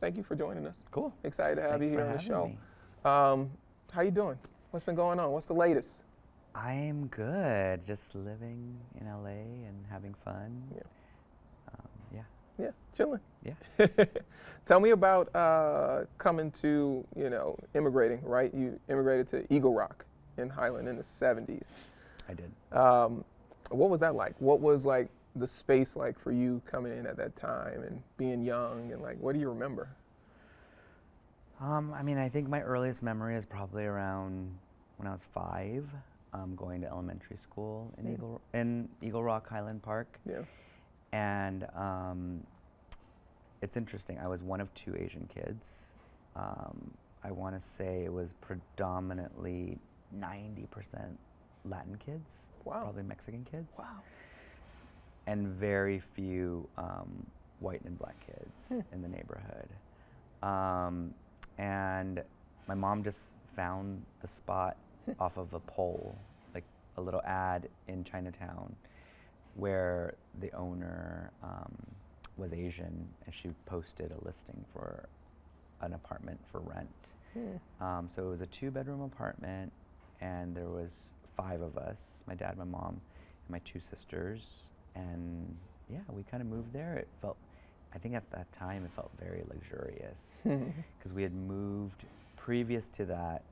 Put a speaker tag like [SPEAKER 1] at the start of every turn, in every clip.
[SPEAKER 1] Thank you for joining us.
[SPEAKER 2] Cool.
[SPEAKER 1] Excited to have
[SPEAKER 2] Thanks
[SPEAKER 1] you here
[SPEAKER 2] for
[SPEAKER 1] on the
[SPEAKER 2] having
[SPEAKER 1] show.
[SPEAKER 2] me.
[SPEAKER 1] How you doing? What's been going on? What's the latest?
[SPEAKER 2] I'm good. Just living in LA and having fun.
[SPEAKER 1] Yeah.
[SPEAKER 2] Yeah.
[SPEAKER 1] Yeah, chilling.
[SPEAKER 2] Yeah.
[SPEAKER 1] Tell me about coming to, immigrating, right? You immigrated to Eagle Rock in Highland in the 70s.
[SPEAKER 2] I did.
[SPEAKER 1] What was that like? What was like the space like for you coming in at that time and being young and like, what do you remember?
[SPEAKER 2] I think my earliest memory is probably around when I was 5, going to elementary school in Eagle Rock Highland Park.
[SPEAKER 1] Yeah.
[SPEAKER 2] And it's interesting. I was one of 2 Asian kids. I want to say it was predominantly 90% Latin kids.
[SPEAKER 1] Wow.
[SPEAKER 2] Probably Mexican kids.
[SPEAKER 1] Wow.
[SPEAKER 2] And very few white and black kids in the neighborhood. And my mom just found the spot off of a pole, like a little ad in Chinatown, where the owner was Asian, and she posted a listing for an apartment for rent. So it was a 2-bedroom apartment, and there was 5 of us, my dad, my mom, and my 2 sisters. And yeah, we kind of moved there. I think at that time it felt very luxurious because we had moved previous to that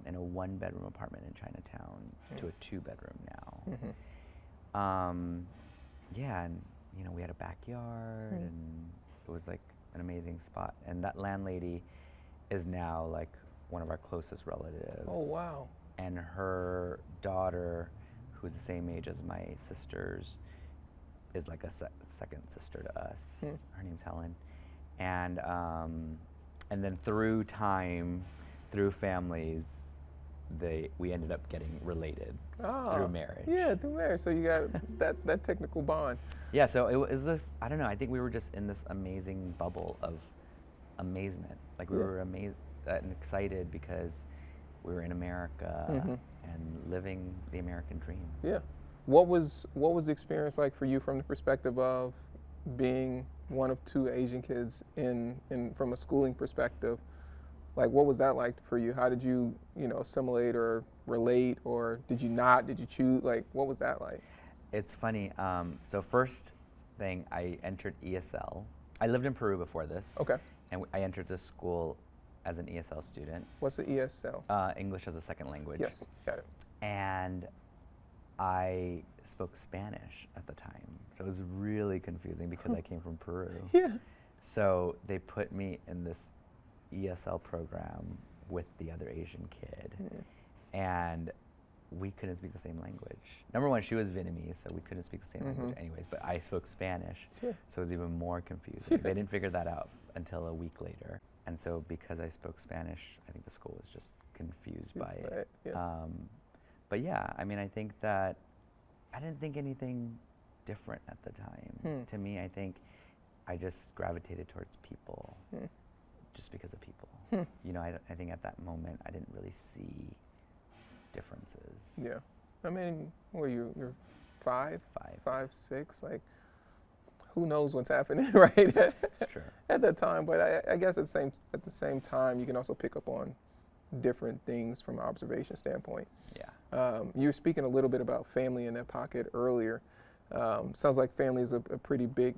[SPEAKER 2] in a 1-bedroom apartment in Chinatown to a 2-bedroom now. Yeah, and we had a backyard, and it was like an amazing spot. And that landlady is now like one of our closest relatives.
[SPEAKER 1] Oh, wow.
[SPEAKER 2] And her daughter, who's the same age as my sisters, is like a second sister to us. Her name's Helen. And then through time, through families, we ended up getting related through marriage.
[SPEAKER 1] Yeah, through marriage. So you got that technical bond.
[SPEAKER 2] Yeah, so it was this, I don't know, I think we were just in this amazing bubble of amazement. Like we were amazed and excited because we were in America and living the American dream.
[SPEAKER 1] Yeah. What was the experience like for you from the perspective of being one of 2 Asian kids in from a schooling perspective? Like, what was that like for you? How did you, assimilate or relate, or did you not? Did you choose? Like, what was that like?
[SPEAKER 2] It's funny. So first thing, I entered ESL. I lived in Peru before this.
[SPEAKER 1] Okay.
[SPEAKER 2] And I entered this school as an ESL student.
[SPEAKER 1] What's the ESL?
[SPEAKER 2] English as a second language.
[SPEAKER 1] Yes, got it.
[SPEAKER 2] And I spoke Spanish at the time. So it was really confusing because I came from Peru.
[SPEAKER 1] Yeah.
[SPEAKER 2] So they put me in this ESL program with the other Asian kid. And we couldn't speak the same language. Number one, she was Vietnamese, so we couldn't speak the same language anyways, but I spoke Spanish, so it was even more confusing. They didn't figure that out until a week later. And so because I spoke Spanish, I think the school was just confused by it.
[SPEAKER 1] Yeah.
[SPEAKER 2] But yeah, I think that I didn't think anything different at the time. To me, I think I just gravitated towards people just because of people. I think at that moment, I didn't really see differences.
[SPEAKER 1] Yeah. You're 5? 5, 6, like, who knows what's happening, right?
[SPEAKER 2] It's true.
[SPEAKER 1] At that time, but I guess at the same time, you can also pick up on different things from an observation standpoint.
[SPEAKER 2] Yeah.
[SPEAKER 1] You were speaking a little bit about family in that pocket earlier. Sounds like family is a pretty big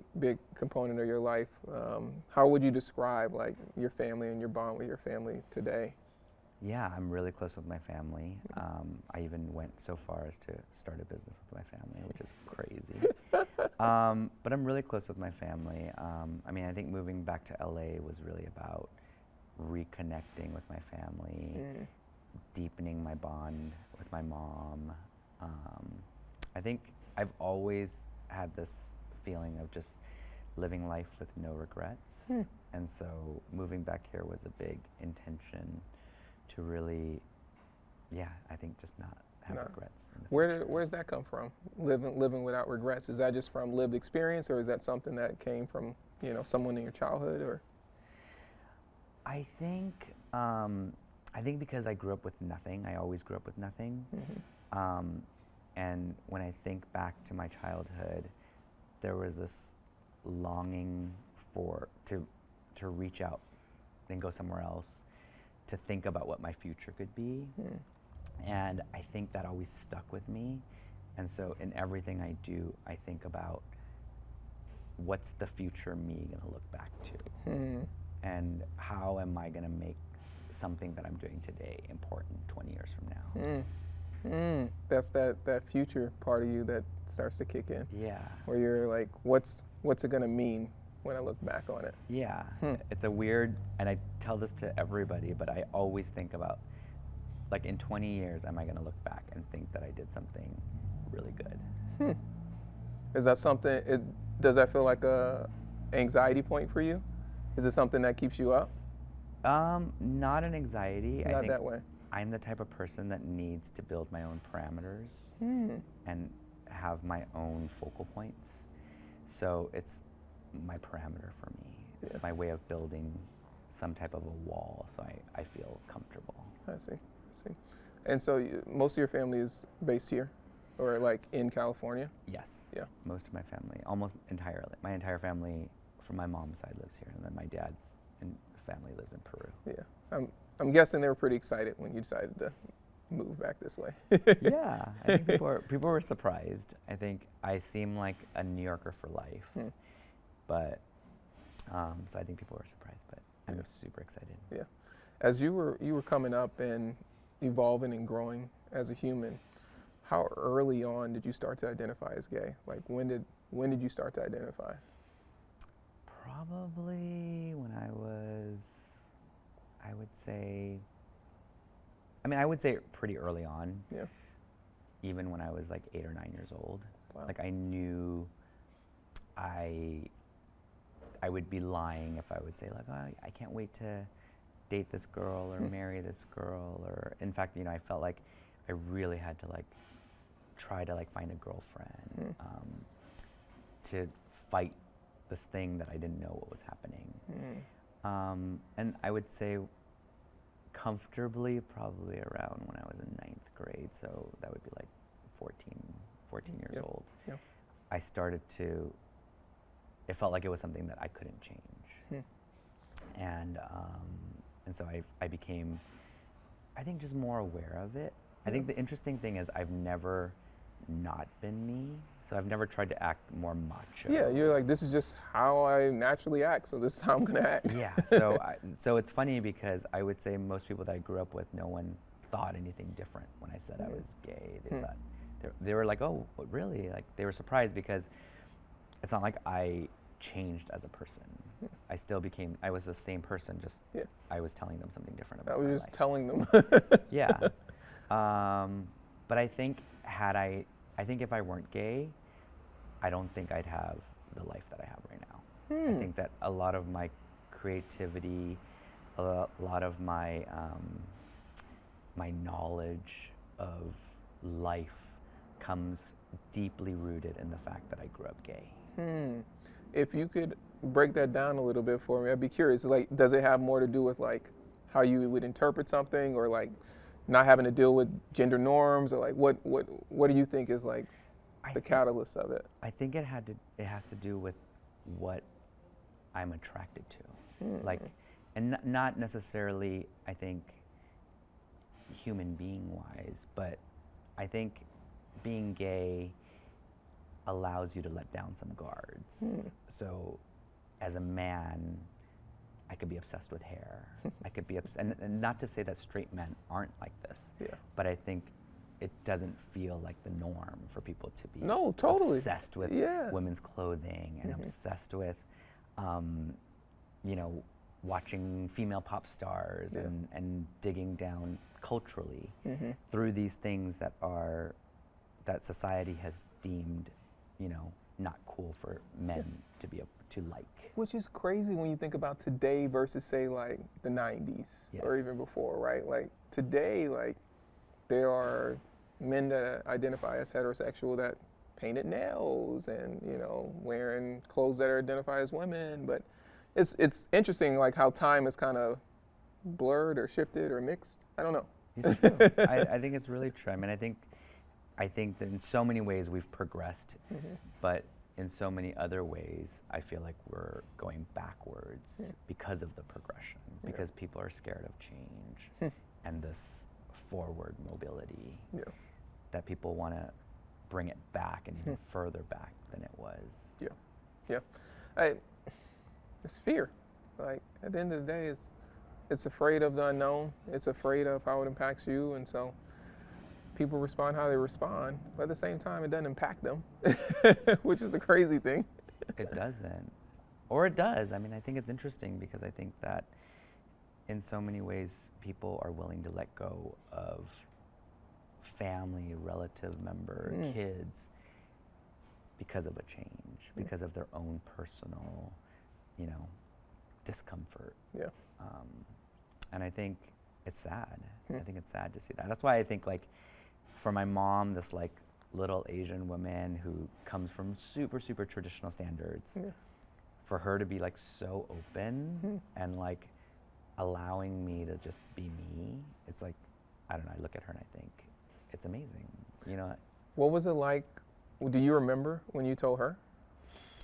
[SPEAKER 1] component of your life. How would you describe like your family and your bond with your family today?
[SPEAKER 2] Yeah, I'm really close with my family. I even went so far as to start a business with my family, which is crazy. But I'm really close with my family. I think moving back to LA was really about reconnecting with my family, deepening my bond with my mom. I think I've always had this feeling of just living life with no regrets. And so moving back here was a big intention to really, I think just not have regrets.
[SPEAKER 1] Where does that come from? Living without regrets. Is that just from lived experience, or is that something that came from someone in your childhood, or?
[SPEAKER 2] I think because I grew up with nothing. I always grew up with nothing. And when I think back to my childhood, there was this longing to to reach out and go somewhere else, to think about what my future could be. And I think that always stuck with me. And so in everything I do, I think about what's the future me gonna look back to? And how am I gonna make something that I'm doing today important 20 years from now?
[SPEAKER 1] That's that future part of you that starts to kick in.
[SPEAKER 2] Yeah.
[SPEAKER 1] Where you're like, what's it gonna mean when I look back on it?
[SPEAKER 2] Yeah. It's a weird, and I tell this to everybody, but I always think about, like, in 20 years, am I gonna look back and think that I did something really good?
[SPEAKER 1] Is that something, does that feel like a anxiety point for you? Is it something that keeps you up?
[SPEAKER 2] Not an anxiety. I
[SPEAKER 1] Not
[SPEAKER 2] think
[SPEAKER 1] that way.
[SPEAKER 2] I'm the type of person that needs to build my own parameters and have my own focal points. So it's my parameter for me. It's my way of building some type of a wall, so I feel comfortable.
[SPEAKER 1] I see. And so most of your family is based here, or like in California?
[SPEAKER 2] Yes.
[SPEAKER 1] Yeah.
[SPEAKER 2] Most of my family, almost entirely. My entire family from my mom's side lives here, and then my dad's family lives in Peru.
[SPEAKER 1] Yeah. I'm guessing they were pretty excited when you decided to move back this way.
[SPEAKER 2] Yeah, I think people were surprised. I think I seem like a New Yorker for life, but so I think people were surprised. But I'm super excited.
[SPEAKER 1] Yeah, as you were coming up and evolving and growing as a human, how early on did you start to identify as gay? Like when did you start to identify?
[SPEAKER 2] Probably when I was, I would say pretty early on.
[SPEAKER 1] Yeah.
[SPEAKER 2] Even when I was like 8 or 9 years old.
[SPEAKER 1] Wow.
[SPEAKER 2] Like I knew I would be lying if I would say like, oh, I can't wait to date this girl or marry this girl, or in fact, I felt like I really had to like try to like find a girlfriend, to fight this thing that I didn't know what was happening. And I would say comfortably probably around when I was in 9th grade, so that would be like 14 years old.
[SPEAKER 1] Yeah.
[SPEAKER 2] I started to, it felt like it was something that I couldn't change. And so I became, I think, just more aware of it. I think the interesting thing is I've never not been me. So I've never tried to act more macho.
[SPEAKER 1] Yeah, you're like, this is just how I naturally act, so this is how I'm gonna act.
[SPEAKER 2] Yeah, so it's funny because I would say most people that I grew up with, no one thought anything different when I said I was gay. They thought, they were like, oh, really? Like, they were surprised because it's not like I changed as a person. I was the same person, just I was telling them something different about
[SPEAKER 1] I was
[SPEAKER 2] my
[SPEAKER 1] just
[SPEAKER 2] life.
[SPEAKER 1] telling them.
[SPEAKER 2] Yeah. But I think I think if I weren't gay, I don't think I'd have the life that I have right now. I think that a lot of my creativity, a lot of my my knowledge of life comes deeply rooted in the fact that I grew up gay.
[SPEAKER 1] If you could break that down a little bit for me, I'd be curious. Like, does it have more to do with like how you would interpret something, or like not having to deal with gender norms, or like what do you think is like the catalyst of it?
[SPEAKER 2] I think it has to do with what I'm attracted to, like, and not necessarily I think human being wise, but I think being gay allows you to let down some guards. So as a man, I could be obsessed with hair. I could be and not to say that straight men aren't like this, but I think it doesn't feel like the norm for people to be obsessed with women's clothing and obsessed with, watching female pop stars and digging down culturally through these things that society has deemed, not cool for men to like.
[SPEAKER 1] Which is crazy when you think about today versus say like the 90s or even before, right? Like today, like there are men that identify as heterosexual that painted nails and, wearing clothes that are identified as women. But it's interesting like how time is kind of blurred or shifted or mixed. I don't know.
[SPEAKER 2] It's true. I think it's really true. I mean, I think that in so many ways we've progressed, but in so many other ways, I feel like we're going backwards because of the progression, because people are scared of change and this forward mobility that people want to bring it back and even further back than it was.
[SPEAKER 1] It's fear. Like at the end of the day, it's afraid of the unknown. It's afraid of how it impacts you, and so people respond how they respond. But at the same time, it doesn't impact them, which is a crazy thing.
[SPEAKER 2] It doesn't, or it does. I mean, I think it's interesting because I think that in so many ways, people are willing to let go of family, relative member, kids because of a change, because of their own personal, discomfort. And I think it's sad. I think it's sad to see that. That's why I think, like, for my mom, this like little Asian woman who comes from super, super traditional standards, for her to be like so open and like allowing me to just be me, it's like, I don't know, I look at her and I think it's amazing.
[SPEAKER 1] What was it like? Do you remember when you told her?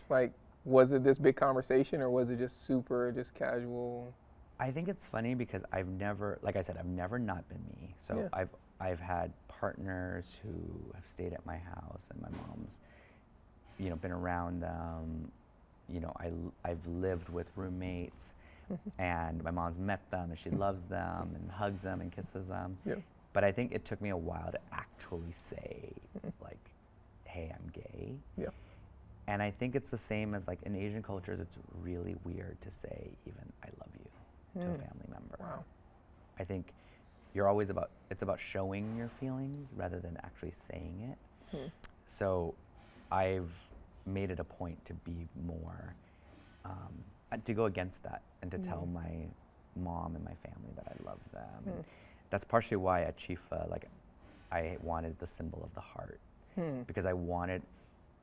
[SPEAKER 1] Like, was it this big conversation or was it just super, just casual?
[SPEAKER 2] I think it's funny because I've never, like I said, I've never not been me. So I've had partners who have stayed at my house and my mom's, been around them. I've lived with roommates and my mom's met them and she loves them and hugs them and kisses them. But I think it took me a while to actually say, like, hey, I'm gay. And I think it's the same as, like, in Asian cultures, it's really weird to say even I love you to a family member.
[SPEAKER 1] Wow.
[SPEAKER 2] I think it's about showing your feelings rather than actually saying it. So I've made it a point to be more, to go against that and to tell my mom and my family that I love them. And that's partially why at Chifa, like, I wanted the symbol of the heart because I wanted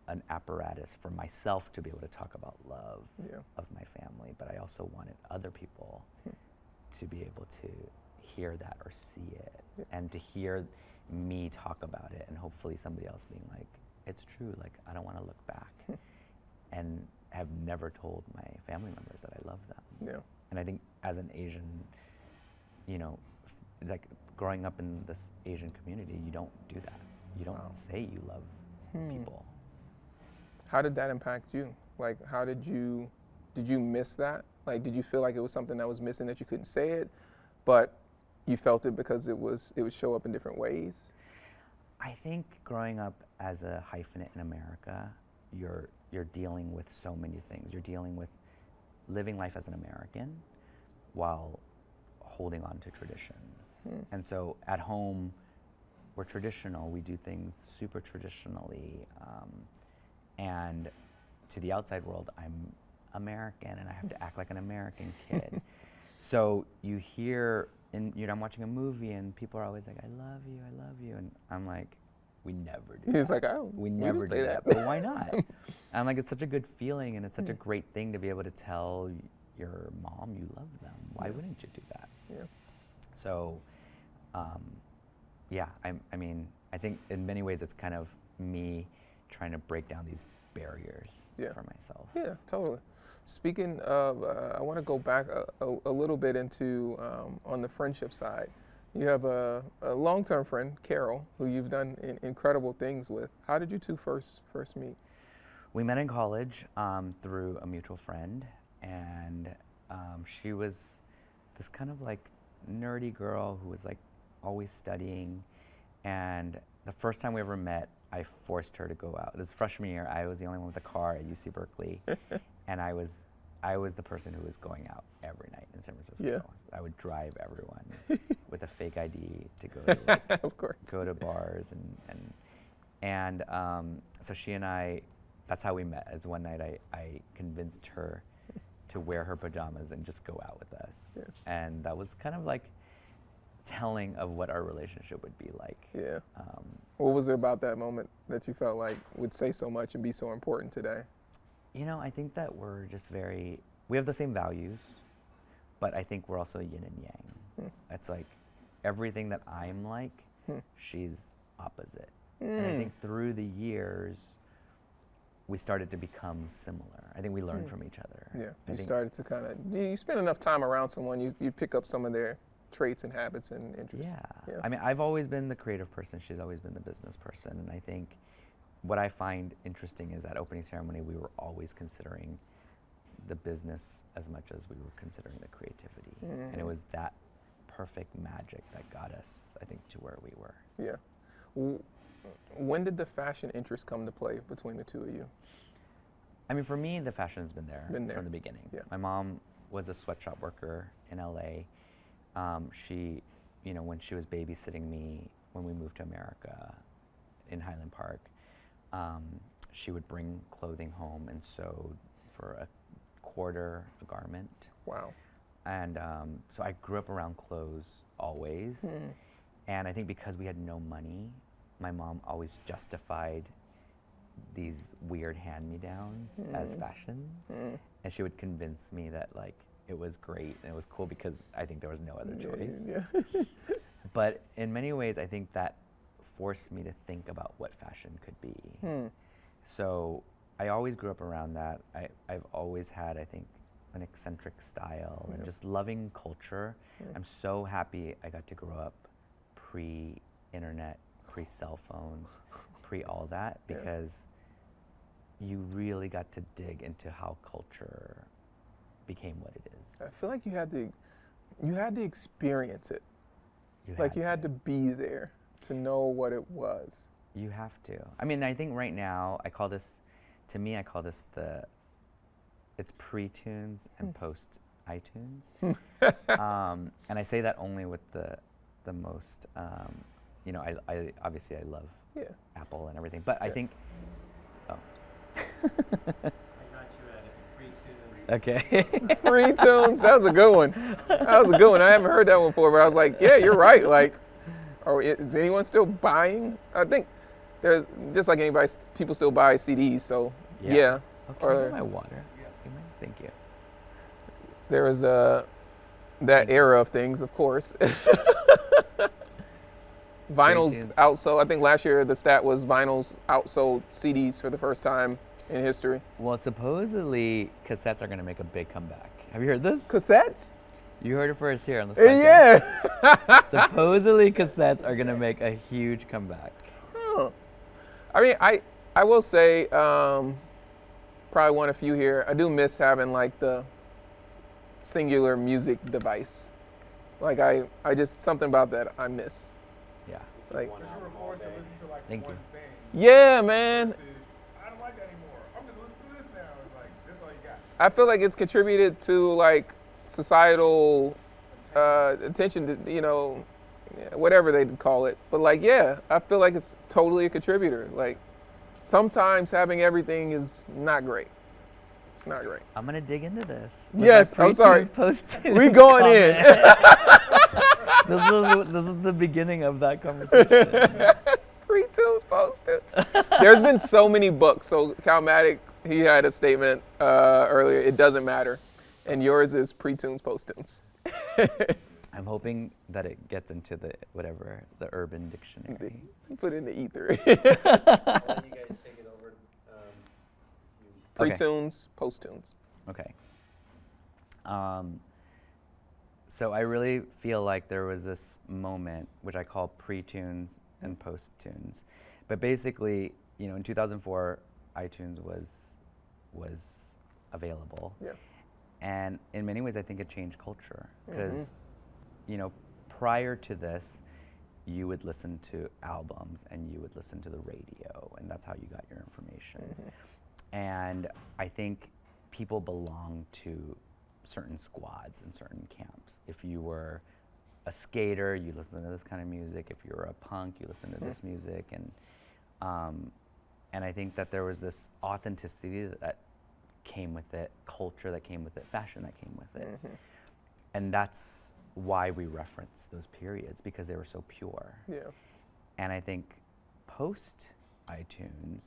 [SPEAKER 2] an apparatus for myself to be able to talk about love of my family, but I also wanted other people to be able to hear that or see it and to hear me talk about it, and hopefully somebody else being like, it's true, like, I don't want to look back and have never told my family members that I love them. And I think as an Asian, like growing up in this Asian community, you don't do that. You don't say you love people.
[SPEAKER 1] How did that impact you? Like, did you miss that? Like, did you feel like it was something that was missing that you couldn't say it, but you felt it because it would show up in different ways?
[SPEAKER 2] I think growing up as a hyphenate in America, you're dealing with so many things. You're dealing with living life as an American while holding on to traditions. And so at home, we're traditional. We do things super traditionally. And to the outside world, I'm American and I have to act like an American kid. So you hear, I'm watching a movie and people are always like, I love you. And I'm like, we never do that.
[SPEAKER 1] He's like,
[SPEAKER 2] we never do that. But why not? I'm like, it's such a good feeling and it's such a great thing to be able to tell your mom you love them. Why wouldn't you do that? So, I mean, I think in many ways it's kind of me trying to break down these barriers for myself.
[SPEAKER 1] Yeah, totally. Speaking of, I want to go back a little bit into on the friendship side. You have a long-term friend, Carol, who you've done incredible things with. How did you two first meet?
[SPEAKER 2] We met in college through a mutual friend, and she was this kind of like nerdy girl who was like always studying. And the first time we ever met, I forced her to go out. This freshman year, I was the only one with a car at UC Berkeley, and I was the person who was going out every night in San Francisco. I would drive everyone with a fake ID to go to
[SPEAKER 1] of course.
[SPEAKER 2] Go to bars and so she and I, that's how we met. As one night I convinced her to wear her pajamas and just go out with us, and that was kind of like telling of what our relationship would be like.
[SPEAKER 1] What was it about that moment that you felt like would say so much and be so important today?
[SPEAKER 2] I think that we're just we have the same values, but I think we're also yin and yang. It's like everything that I'm like, she's opposite. And I think through the years, we started to become similar. I think we learned from each other.
[SPEAKER 1] Yeah, you started to kind of, you spend enough time around someone, you pick up some of their traits and habits and interests.
[SPEAKER 2] Yeah. I mean, I've always been the creative person. She's always been the business person. And I think what I find interesting is at opening ceremony, we were always considering the business as much as we were considering the creativity. And it was that perfect magic that got us, I think, to where we were.
[SPEAKER 1] Yeah. When did the fashion interest come to play between the two of you?
[SPEAKER 2] I mean, for me, the fashion has been there from the beginning.
[SPEAKER 1] Yeah.
[SPEAKER 2] My mom was a sweatshop worker in LA. She, you know, when she was babysitting me when we moved to America in Highland Park, she would bring clothing home and sewed for a quarter a garment.
[SPEAKER 1] Wow.
[SPEAKER 2] And so I grew up around clothes always. And I think because we had no money, my mom always justified these weird hand-me-downs as fashion. And she would convince me that like it was great and it was cool because I think there was no other choice.
[SPEAKER 1] Yeah.
[SPEAKER 2] But in many ways, I think that forced me to think about what fashion could be. So I always grew up around that. I've always had, I think, an eccentric style and just loving culture. I'm so happy I got to grow up pre-internet, pre-cell phones, pre-all that, because you really got to dig into how culture became what it is.
[SPEAKER 1] I feel like you had to experience it. You had to be there to know what it was.
[SPEAKER 2] You have to. I mean, I think right now, I call this it's pre-tunes and post-iTunes. And I say that only with the most, you know, I obviously I love Apple and everything, but I think,
[SPEAKER 3] I got you at it. Pre-tunes.
[SPEAKER 2] Okay.
[SPEAKER 1] Pre-tunes, that was a good one. That was a good one. I haven't heard that one before, but I was like, yeah, you're right. Like, is anyone still buying? I think there's, just like anybody, people still buy CDs, so yeah.
[SPEAKER 2] Okay, or my water. Thank you.
[SPEAKER 1] There was that era of things, of course. Vinyls outsold. I think last year the stat was vinyls outsold CDs for the first time in history.
[SPEAKER 2] Well, supposedly cassettes are going to make a big comeback. Have you heard this?
[SPEAKER 1] Cassettes?
[SPEAKER 2] You heard it first here on this podcast.
[SPEAKER 1] Yeah.
[SPEAKER 2] Supposedly cassettes are going to make a huge comeback.
[SPEAKER 1] Huh. I mean, I will say, probably one of few here, I do miss having like the singular music device. Like I just, something about that I miss.
[SPEAKER 2] Yeah.
[SPEAKER 1] Like,
[SPEAKER 4] you were forced to listen to like
[SPEAKER 2] Thank
[SPEAKER 4] one
[SPEAKER 2] you.
[SPEAKER 4] thing.
[SPEAKER 1] Yeah, man.
[SPEAKER 4] Versus, I don't like that anymore. I'm gonna listen to this now. It's like, this all you got.
[SPEAKER 1] I feel like it's contributed to like societal attention to, you know, whatever they call it. But like, yeah, I feel like it's totally a contributor. Like sometimes having everything is not great. It's not great.
[SPEAKER 2] I'm going to dig into this.
[SPEAKER 1] Yes, I'm sorry. We going in.
[SPEAKER 2] This is the beginning of that conversation.
[SPEAKER 1] Pre-tunes, post-tunes. There's been so many books. So Calmatic, he had a statement earlier, it doesn't matter. And yours is pre-tunes, post-tunes.
[SPEAKER 2] I'm hoping that it gets into the Urban Dictionary.
[SPEAKER 1] Put it in the ether.
[SPEAKER 3] And then you guys take it over.
[SPEAKER 1] Pre-tunes, post-tunes.
[SPEAKER 2] Okay. So I really feel like there was this moment, which I call pre-tunes and post-tunes. But basically, you know, in 2004, iTunes was available.
[SPEAKER 1] Yeah.
[SPEAKER 2] And in many ways, I think it changed culture. Because, you know, prior to this, you would listen to albums and you would listen to the radio, and that's how you got your information. And I think people belong to certain squads and certain camps. If you were a skater, you listen to this kind of music. If you were a punk, you listen to this music. And I think that there was this authenticity that came with it, culture that came with it, fashion that came with it. And that's why we reference those periods, because they were so pure.
[SPEAKER 1] Yeah.
[SPEAKER 2] And I think post iTunes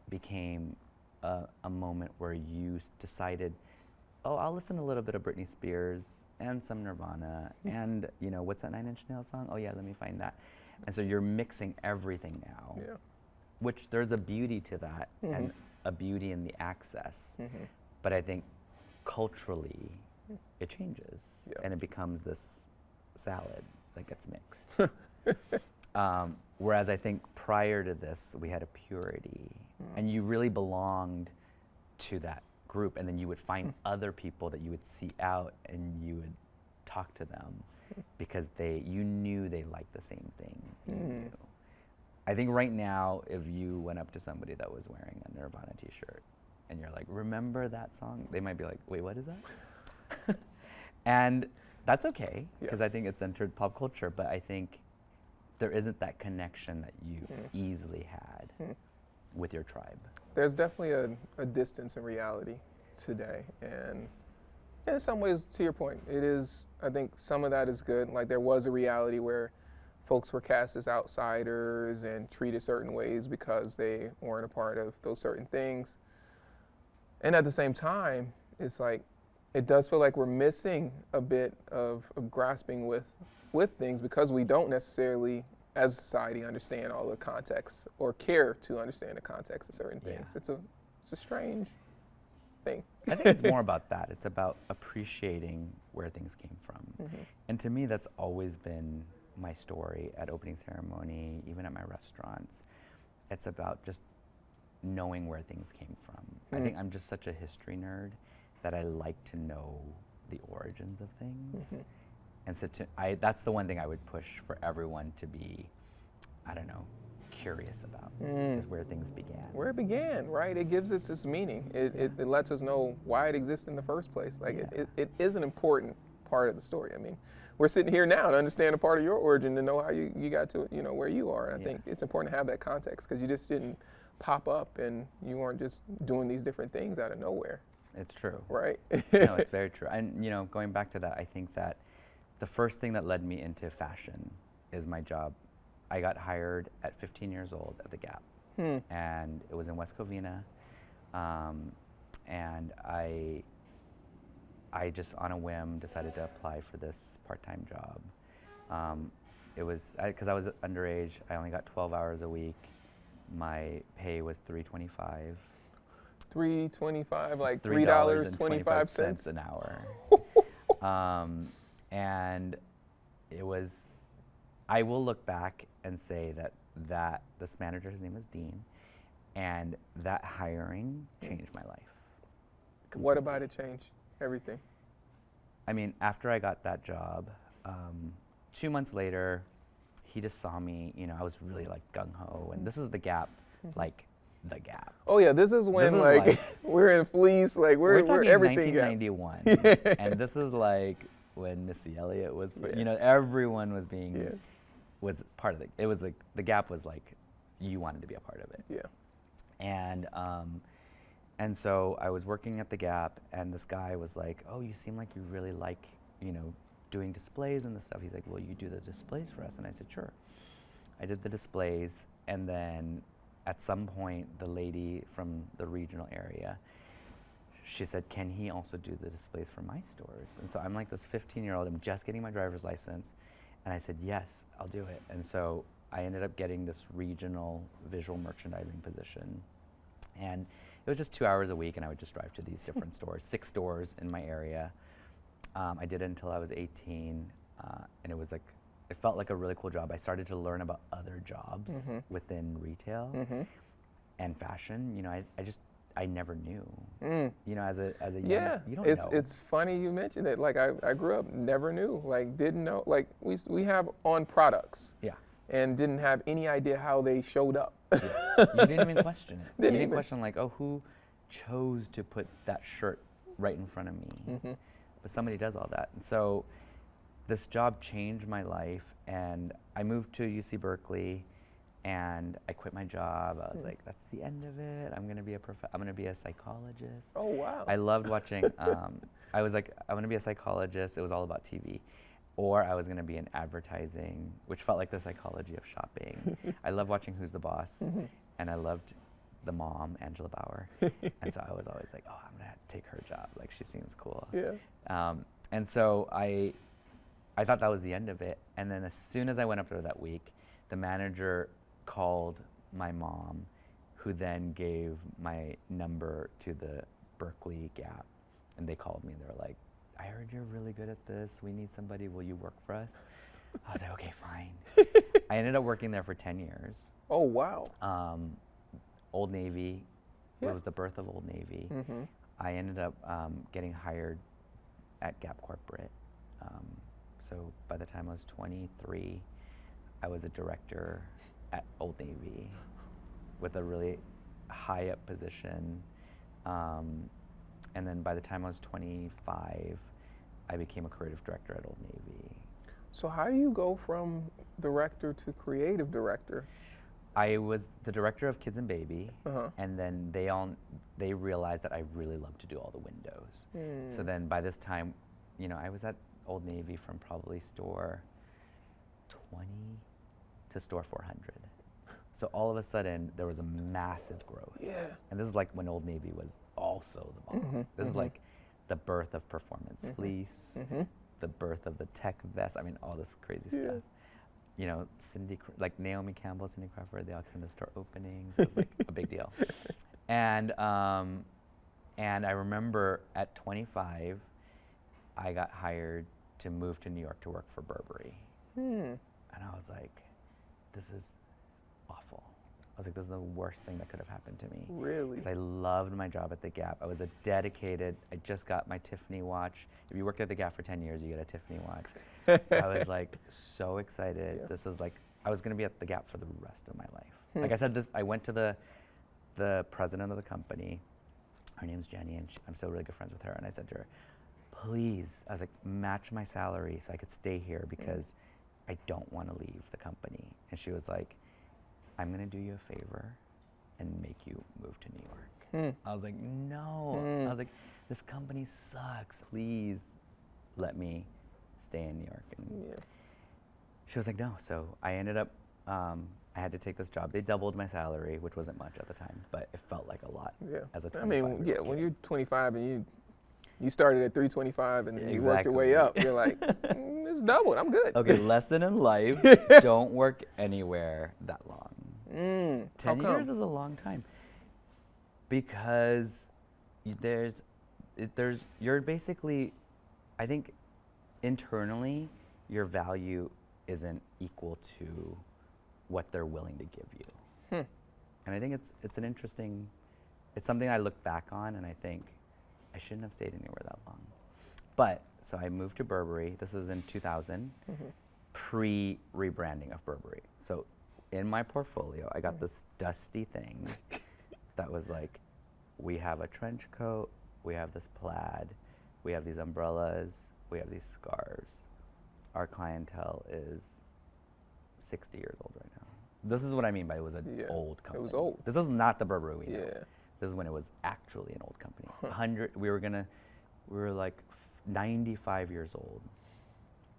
[SPEAKER 2] became a moment where you decided, oh, I'll listen to a little bit of Britney Spears and some Nirvana and, you know, what's that Nine Inch Nails song? Oh yeah, let me find that. And so you're mixing everything now, which there's a beauty to that. And a beauty in the access, but I think culturally it changes and it becomes this salad that gets mixed. Whereas I think prior to this, we had a purity, and you really belonged to that group, and then you would find other people that you would see out, and you would talk to them because you knew they liked the same thing. You knew. I think right now, if you went up to somebody that was wearing a Nirvana t-shirt, and you're like, remember that song? They might be like, wait, what is that? And that's okay, because I think it's entered pop culture, but I think there isn't that connection that you easily had with your tribe.
[SPEAKER 1] There's definitely a distance in reality today, and in some ways, to your point, it is, I think some of that is good. Like, there was a reality where folks were cast as outsiders and treated certain ways because they weren't a part of those certain things. And at the same time, it's like, it does feel like we're missing a bit of grasping with things because we don't necessarily, as a society, understand all the context or care to understand the context of certain things. It's a strange thing.
[SPEAKER 2] I think it's more about that. It's about appreciating where things came from. And to me, that's always been my story at opening ceremony, even at my restaurants. It's about just knowing where things came from. I think I'm just such a history nerd that I like to know the origins of things. And so that's the one thing I would push for everyone to be, I don't know, curious about, is where things began.
[SPEAKER 1] Where it began, right? It gives us this meaning. It lets us know why it exists in the first place. Like, it is an important part of the story. I mean, we're sitting here now to understand a part of your origin, to know how you got to, where you are. And I think it's important to have that context, because you just didn't pop up and you weren't just doing these different things out of nowhere.
[SPEAKER 2] It's true.
[SPEAKER 1] Right?
[SPEAKER 2] No, it's very true. And, going back to that, I think that the first thing that led me into fashion is my job. I got hired at 15 years old at the Gap, and it was in West Covina, and I just on a whim decided to apply for this part-time job. It was because I was underage. I only got 12 hours a week. My pay was $3.25.
[SPEAKER 1] $3.25, like $3.25
[SPEAKER 2] an hour. And it was, I will look back and say that this manager, his name was Dean, and that hiring changed my life.
[SPEAKER 1] What about it changed everything?
[SPEAKER 2] I mean, after I got that job, 2 months later, he just saw me, I was really like gung-ho, and this is the Gap, like the Gap.
[SPEAKER 1] Oh yeah, this is when we're in fleece, like we're
[SPEAKER 2] talking
[SPEAKER 1] everything.
[SPEAKER 2] 1991, and this is like when Missy Elliott was, everyone was being, was part of it. It was like, the Gap was like, you wanted to be a part of it.
[SPEAKER 1] Yeah.
[SPEAKER 2] And so I was working at the Gap, and this guy was like, oh, you seem like you really like, doing displays and this stuff. He's like, will you do the displays for us? And I said, sure. I did the displays, and then at some point, the lady from the regional area, she said, can he also do the displays for my stores? And so I'm like this 15-year-old, I'm just getting my driver's license, and I said, yes, I'll do it. And so I ended up getting this regional visual merchandising position. And it was just 2 hours a week, and I would just drive to these different stores, 6 stores in my area. I did it until I was 18, and it was like, it felt like a really cool job. I started to learn about other jobs within retail and fashion. I never knew. As a young, you don't know.
[SPEAKER 1] It's funny you mentioned it. Like, I grew up, never knew, like didn't know. Like, we have on products.
[SPEAKER 2] Yeah.
[SPEAKER 1] And didn't have any idea how they showed up.
[SPEAKER 2] You didn't even question it. You didn't question like, oh, who chose to put that shirt right in front of me? But somebody does all that. And so this job changed my life, and I moved to UC Berkeley, and I quit my job. I was like, that's the end of it. I'm gonna be a psychologist.
[SPEAKER 1] Oh wow.
[SPEAKER 2] I loved watching. I was like, I want to be a psychologist. It was all about TV. Or I was going to be in advertising, which felt like the psychology of shopping. I love watching Who's the Boss, and I loved the mom, Angela Bauer. And so I was always like, oh, I'm going to take her job. Like, she seems cool.
[SPEAKER 1] Yeah.
[SPEAKER 2] And so I thought that was the end of it. And then as soon as I went up there that week, the manager called my mom, who then gave my number to the Berkeley Gap. And they called me and they were like, I heard you're really good at this. We need somebody. Will you work for us? I was like, okay, fine. I ended up working there for 10 years.
[SPEAKER 1] Oh, wow.
[SPEAKER 2] Old Navy.
[SPEAKER 1] Yeah.
[SPEAKER 2] It was the birth of Old Navy.
[SPEAKER 1] Mm-hmm.
[SPEAKER 2] I ended up getting hired at Gap Corporate. So by the time I was 23, I was a director at Old Navy with a really high up position. And then by the time I was 25, I became a creative director at Old Navy.
[SPEAKER 1] So how do you go from director to creative director?
[SPEAKER 2] I was the director of Kids and Baby,
[SPEAKER 1] Uh-huh.
[SPEAKER 2] and then they realized that I really love to do all the windows. So then by this time, I was at Old Navy from probably store 20 to store 400. So all of a sudden, there was a massive growth.
[SPEAKER 1] Yeah.
[SPEAKER 2] And this is like when Old Navy was also the bomb.
[SPEAKER 1] Mm-hmm,
[SPEAKER 2] This is
[SPEAKER 1] mm-hmm.
[SPEAKER 2] like the birth of performance fleece,
[SPEAKER 1] Mm-hmm.
[SPEAKER 2] the birth of the tech vest. I mean, all this crazy
[SPEAKER 1] Yeah.
[SPEAKER 2] stuff. Like Naomi Campbell, Cindy Crawford, they all came to store openings. It was like a big deal. And I remember at 25, I got hired to move to New York to work for Burberry. And I was like, this is awful. I was like, this is the worst thing that could have happened to me.
[SPEAKER 1] Really?
[SPEAKER 2] Because I loved my job at the Gap. I was a dedicated, I just got my Tiffany watch. If you work at the Gap for 10 years, you get a Tiffany watch. I was like so excited.
[SPEAKER 1] Yeah.
[SPEAKER 2] This was like, I was gonna be at the Gap for the rest of my life. Like I said, I went to the president of the company. Her name's Jenny, and I'm still really good friends with her. And I said to her, please, I was like, match my salary so I could stay here because I don't want to leave the company. And she was like, I'm going to do you a favor and make you move to New York. I was like, no. I was like, this company sucks. Please let me stay in New York. And
[SPEAKER 1] Yeah.
[SPEAKER 2] she was like, no. So I ended up, I had to take this job. They doubled my salary, which wasn't much at the time, but it felt like a lot
[SPEAKER 1] Yeah.
[SPEAKER 2] as a 25
[SPEAKER 1] I mean, yeah, when you're 25 and you started at 325 and you worked your way up, you're like, it's doubled. I'm good.
[SPEAKER 2] Okay, lesson in life, don't work anywhere that long. 10
[SPEAKER 1] How come?
[SPEAKER 2] years is a long time. Because you're basically, I think internally, your value isn't equal to what they're willing to give you. And I think it's an interesting, it's something I look back on and I think I shouldn't have stayed anywhere that long. But, so I moved to Burberry. This is in 2000, pre-rebranding of Burberry. So in my portfolio, I got this dusty thing that was like, we have a trench coat, we have this plaid, we have these umbrellas, we have these scarves. Our clientele is 60 years old right now. This is what I mean by it was an old company.
[SPEAKER 1] It was old.
[SPEAKER 2] This is not the Burberry we know.
[SPEAKER 1] Yeah.
[SPEAKER 2] This is when it was actually an old company. We were like 95 years old,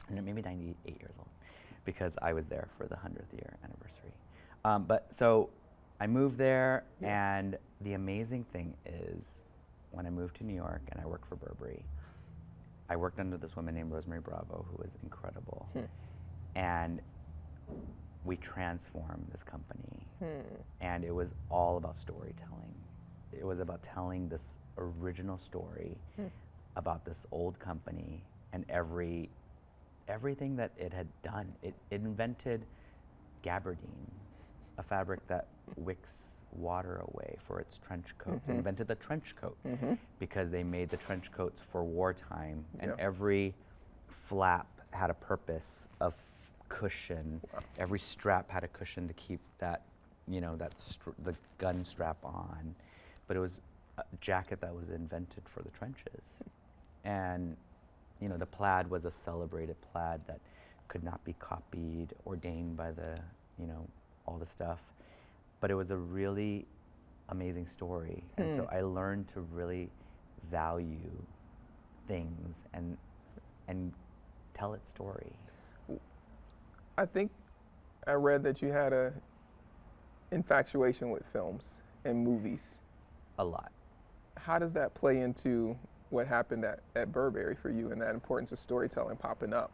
[SPEAKER 2] and maybe 98 years old, because I was there for the 100th year anniversary. But so I moved there, and the amazing thing is, when I moved to New York and I worked for Burberry, I worked under this woman named Rosemary Bravo, who was incredible, and we transformed this company, and it was all about storytelling. It was about telling this original story about this old company and everything that it had done. It invented gabardine, a fabric that wicks water away for its trench coats. It invented the trench coat because they made the trench coats for wartime, and every flap had a purpose of cushion. Every strap had a cushion to keep that, the gun strap on. But it was a jacket that was invented for the trenches. And, the plaid was a celebrated plaid that could not be copied, ordained by the, all the stuff. But it was a really amazing story. And so I learned to really value things and tell its story.
[SPEAKER 1] I think I read that you had a infatuation with films and movies.
[SPEAKER 2] A lot.
[SPEAKER 1] How does that play into what happened at Burberry for you and that importance of storytelling popping up?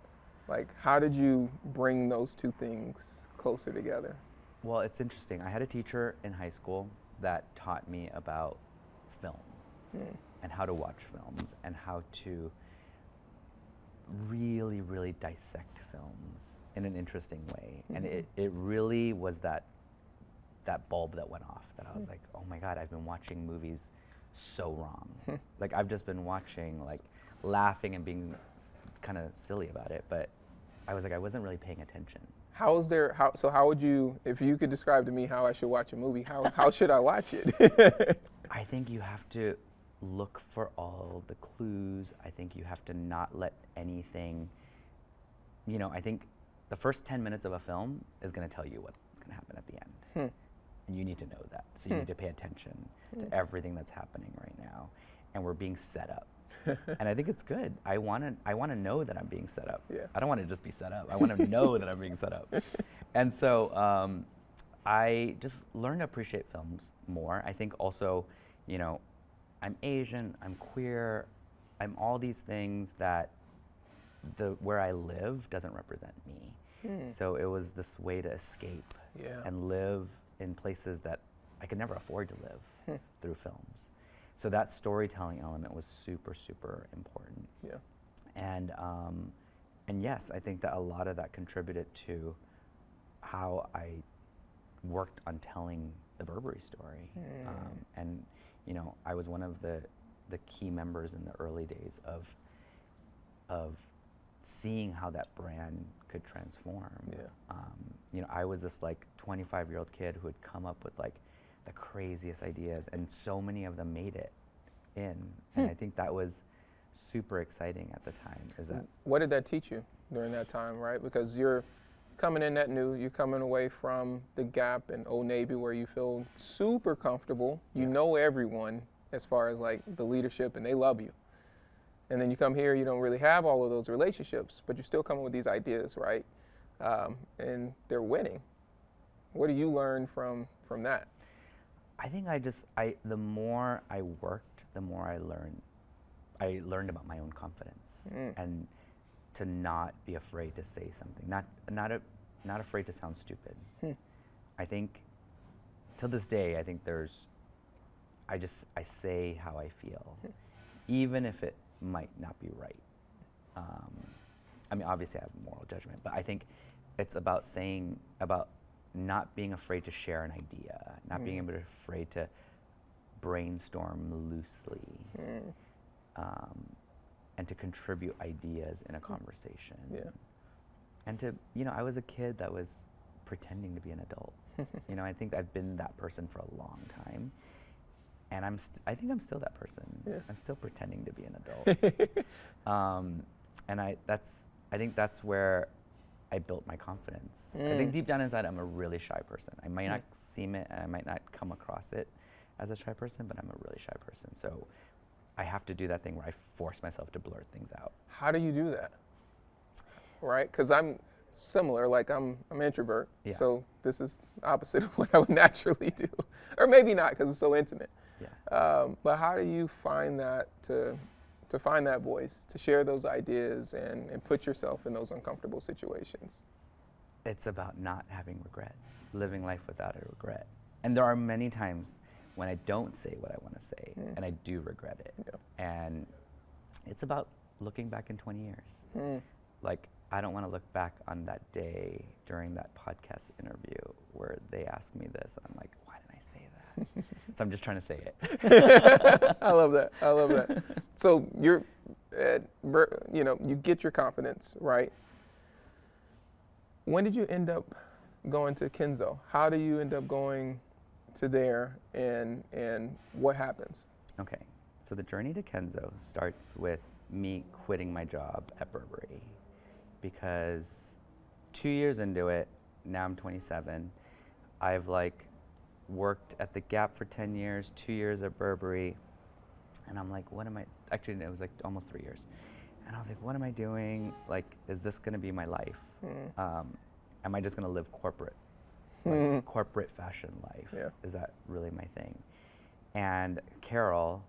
[SPEAKER 1] Like, how did you bring those two things closer together?
[SPEAKER 2] Well, it's interesting. I had a teacher in high school that taught me about film and how to watch films and how to really, really dissect films in an interesting way. And it really was that bulb that went off, that I was like, oh my God, I've been watching movies so wrong. Like, I've just been watching, like, laughing and being kind of silly about it, but I was like, I wasn't really paying attention.
[SPEAKER 1] How would you, if you could describe to me how I should watch a movie, how should I watch it?
[SPEAKER 2] I think you have to look for all the clues. I think you have to not let anything, I think the first 10 minutes of a film is going to tell you what's going to happen at the end. And you need to know that. So you need to pay attention to everything that's happening right now. And we're being set up. And I think it's good. I want to know that I'm being set up.
[SPEAKER 1] Yeah.
[SPEAKER 2] I don't want to just be set up. I want to know that I'm being set up. And so I just learned to appreciate films more. I think also, I'm Asian, I'm queer, I'm all these things that where I live doesn't represent me. So it was this way to escape and live in places that I could never afford to live through films. So that storytelling element was super, super important.
[SPEAKER 1] Yeah.
[SPEAKER 2] And yes, I think that a lot of that contributed to how I worked on telling the Burberry story. And I was one of the key members in the early days of seeing how that brand could transform. I was this like 25-year-old kid who had come up with like the craziest ideas, and so many of them made it in. And I think that was super exciting at the time.
[SPEAKER 1] What did that teach you during that time, right? Because you're coming in that new, you're coming away from the Gap and Old Navy where you feel super comfortable. You know everyone as far as like the leadership, and they love you. And then you come here, you don't really have all of those relationships, but you're still coming with these ideas, right? And they're winning. What do you learn from that?
[SPEAKER 2] I think the more I worked, the more I learned. I learned about my own confidence and to not be afraid to say something, not afraid to sound stupid. I think, till this day, I think I say how I feel, even if it might not be right. I mean, obviously I have moral judgment, but I think it's about not being afraid to share an idea, not being afraid to brainstorm loosely, and to contribute ideas in a conversation. And to, I was a kid that was pretending to be an adult. I think I've been that person for a long time. And I think I'm still that person. I'm still pretending to be an adult. And I think that's where I built my confidence. I think deep down inside, I'm a really shy person. I might not seem it, and I might not come across it as a shy person, but I'm a really shy person. So I have to do that thing where I force myself to blurt things out.
[SPEAKER 1] How do you do that? Right? Because I'm similar. Like I'm an introvert. So this is opposite of what I would naturally do, or maybe not because it's so intimate. But how do you find that to find that voice, to share those ideas and put yourself in those uncomfortable situations?
[SPEAKER 2] It's about not having regrets, living life without a regret. And there are many times when I don't say what I want to say, and I do regret it. And it's about looking back in 20 years. Like, I don't want to look back on that day during that podcast interview where they asked me this, and I'm like, why did I say that? So I'm just trying to say it.
[SPEAKER 1] I love that. So you get your confidence, right? When did you end up going to Kenzo? How do you end up going to there, and what happens?
[SPEAKER 2] Okay, so the journey to Kenzo starts with me quitting my job at Burberry, because 2 years into it, now I'm 27, I've worked at the Gap for 10 years, 2 years at Burberry, and I'm like, actually it was almost 3 years. And I was like, what am I doing? Is this gonna be my life? Am I just gonna live corporate? Corporate fashion life? Is that really my thing? And Carol,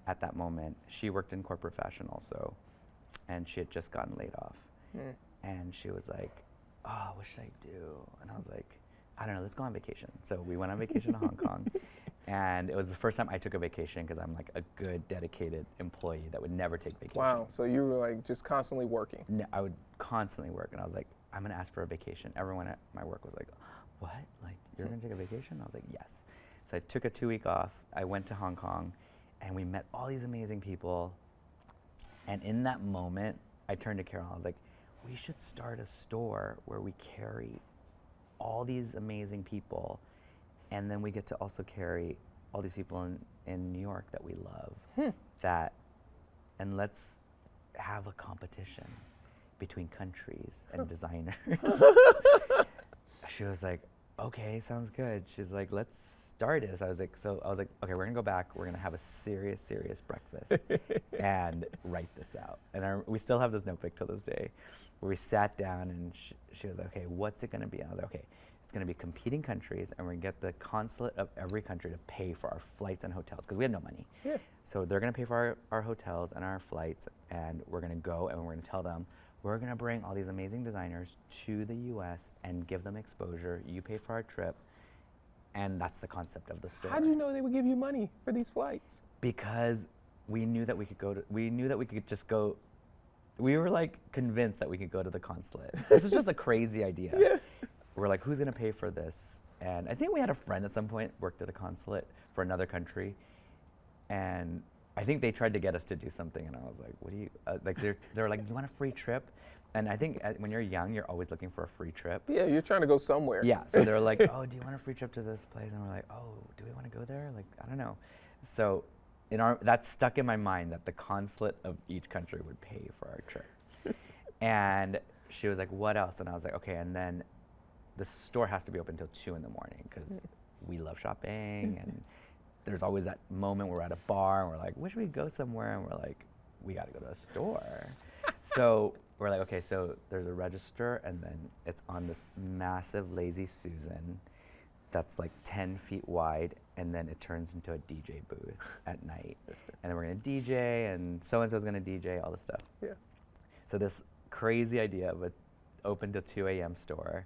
[SPEAKER 2] at that moment, she worked in corporate fashion also, and she had just gotten laid off. And she was like, oh, what should I do? And I was like, I don't know, let's go on vacation. So we went on vacation to Hong Kong, And it was the first time I took a vacation because I'm like a good, dedicated employee that would never take vacation.
[SPEAKER 1] Wow. So you were like just constantly working.
[SPEAKER 2] No, I would constantly work, and I was like, I'm gonna ask for a vacation. Everyone at my work was like, what? Like, you're gonna take a vacation? I was like, yes. So I took a 2-week off. I went to Hong Kong, and we met all these amazing people. And in that moment, I turned to Carol, and I was like, we should start a store where we carry all these amazing people, and then we get to also carry all these people in New York that we love. And let's have a competition between countries and designers. She was like, okay, sounds good. She's like, let's start it. So I was like, okay, we're gonna go back. We're gonna have a serious breakfast and write this out. And we still have this notebook till this day, where we sat down and she was like, okay, what's it gonna be? And I was like, okay, it's gonna be competing countries, and we're gonna get the consulate of every country to pay for our flights and hotels, because we had no money.
[SPEAKER 1] Yeah.
[SPEAKER 2] So they're gonna pay for our hotels and our flights, and we're gonna go and we're gonna tell them, we're gonna bring all these amazing designers to the US and give them exposure. You pay for our trip. And that's the concept of the store.
[SPEAKER 1] How did you know they would give you money for these flights?
[SPEAKER 2] Because we knew that we could just go. We were like convinced that we could go to the consulate. This is just a crazy idea.
[SPEAKER 1] Yeah.
[SPEAKER 2] We're like, who's gonna pay for this? And I think we had a friend at some point worked at a consulate for another country, and I think they tried to get us to do something, and I was like, what do you like? They're like, you want a free trip? And I think when you're young, you're always looking for a free trip.
[SPEAKER 1] Yeah, you're trying to go somewhere.
[SPEAKER 2] Yeah, so they're like, oh, do you want a free trip to this place? And we're like, oh, do we want to go there? Like, I don't know. So that stuck in my mind that the consulate of each country would pay for our trip. And she was like, what else? And I was like, okay, and then the store has to be open until 2 in the morning, because we love shopping, and there's always that moment where we're at a bar and we're like, wish we could go somewhere, and we're like, we got to go to a store. So we're like, okay, so there's a register, and then it's on this massive Lazy Susan that's like 10 feet wide, and then it turns into a DJ booth at night. And then we're gonna DJ, and so-and-so's gonna DJ, all this stuff.
[SPEAKER 1] Yeah.
[SPEAKER 2] So this crazy idea of an open till 2 a.m. store.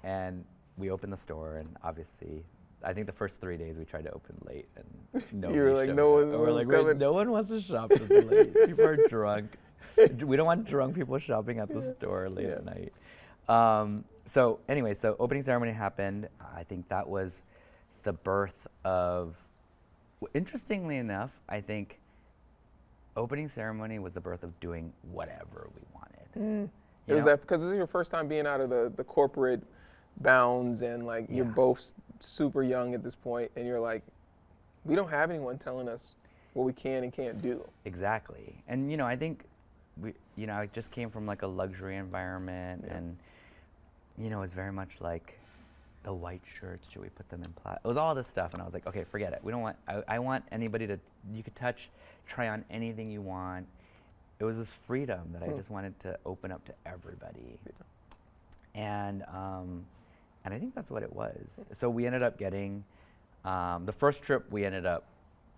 [SPEAKER 2] And we opened the store, and obviously, I think the first 3 days we tried to open late, and nobody
[SPEAKER 1] You were like,
[SPEAKER 2] showed
[SPEAKER 1] no
[SPEAKER 2] up.
[SPEAKER 1] one
[SPEAKER 2] And we're
[SPEAKER 1] was
[SPEAKER 2] like,
[SPEAKER 1] coming.
[SPEAKER 2] wait, no one wants to shop this late. People are drunk. We don't want drunk people shopping at the store late at night. So anyway, so opening ceremony happened. I think that was the birth of, interestingly enough, I think opening ceremony was the birth of doing whatever we wanted.
[SPEAKER 1] It was that because this is your first time being out of the corporate bounds, and like you're both super young at this point, and you're like, we don't have anyone telling us what we can and can't do.
[SPEAKER 2] Exactly. And I think I just came from like a luxury environment, and it was very much like the white shirts, should we put them in plastic? It was all this stuff, and I was like, okay, forget it. We don't want, I want anybody you could touch, try on anything you want. It was this freedom that I just wanted to open up to everybody. And I think that's what it was. So we ended up getting, the first trip we ended up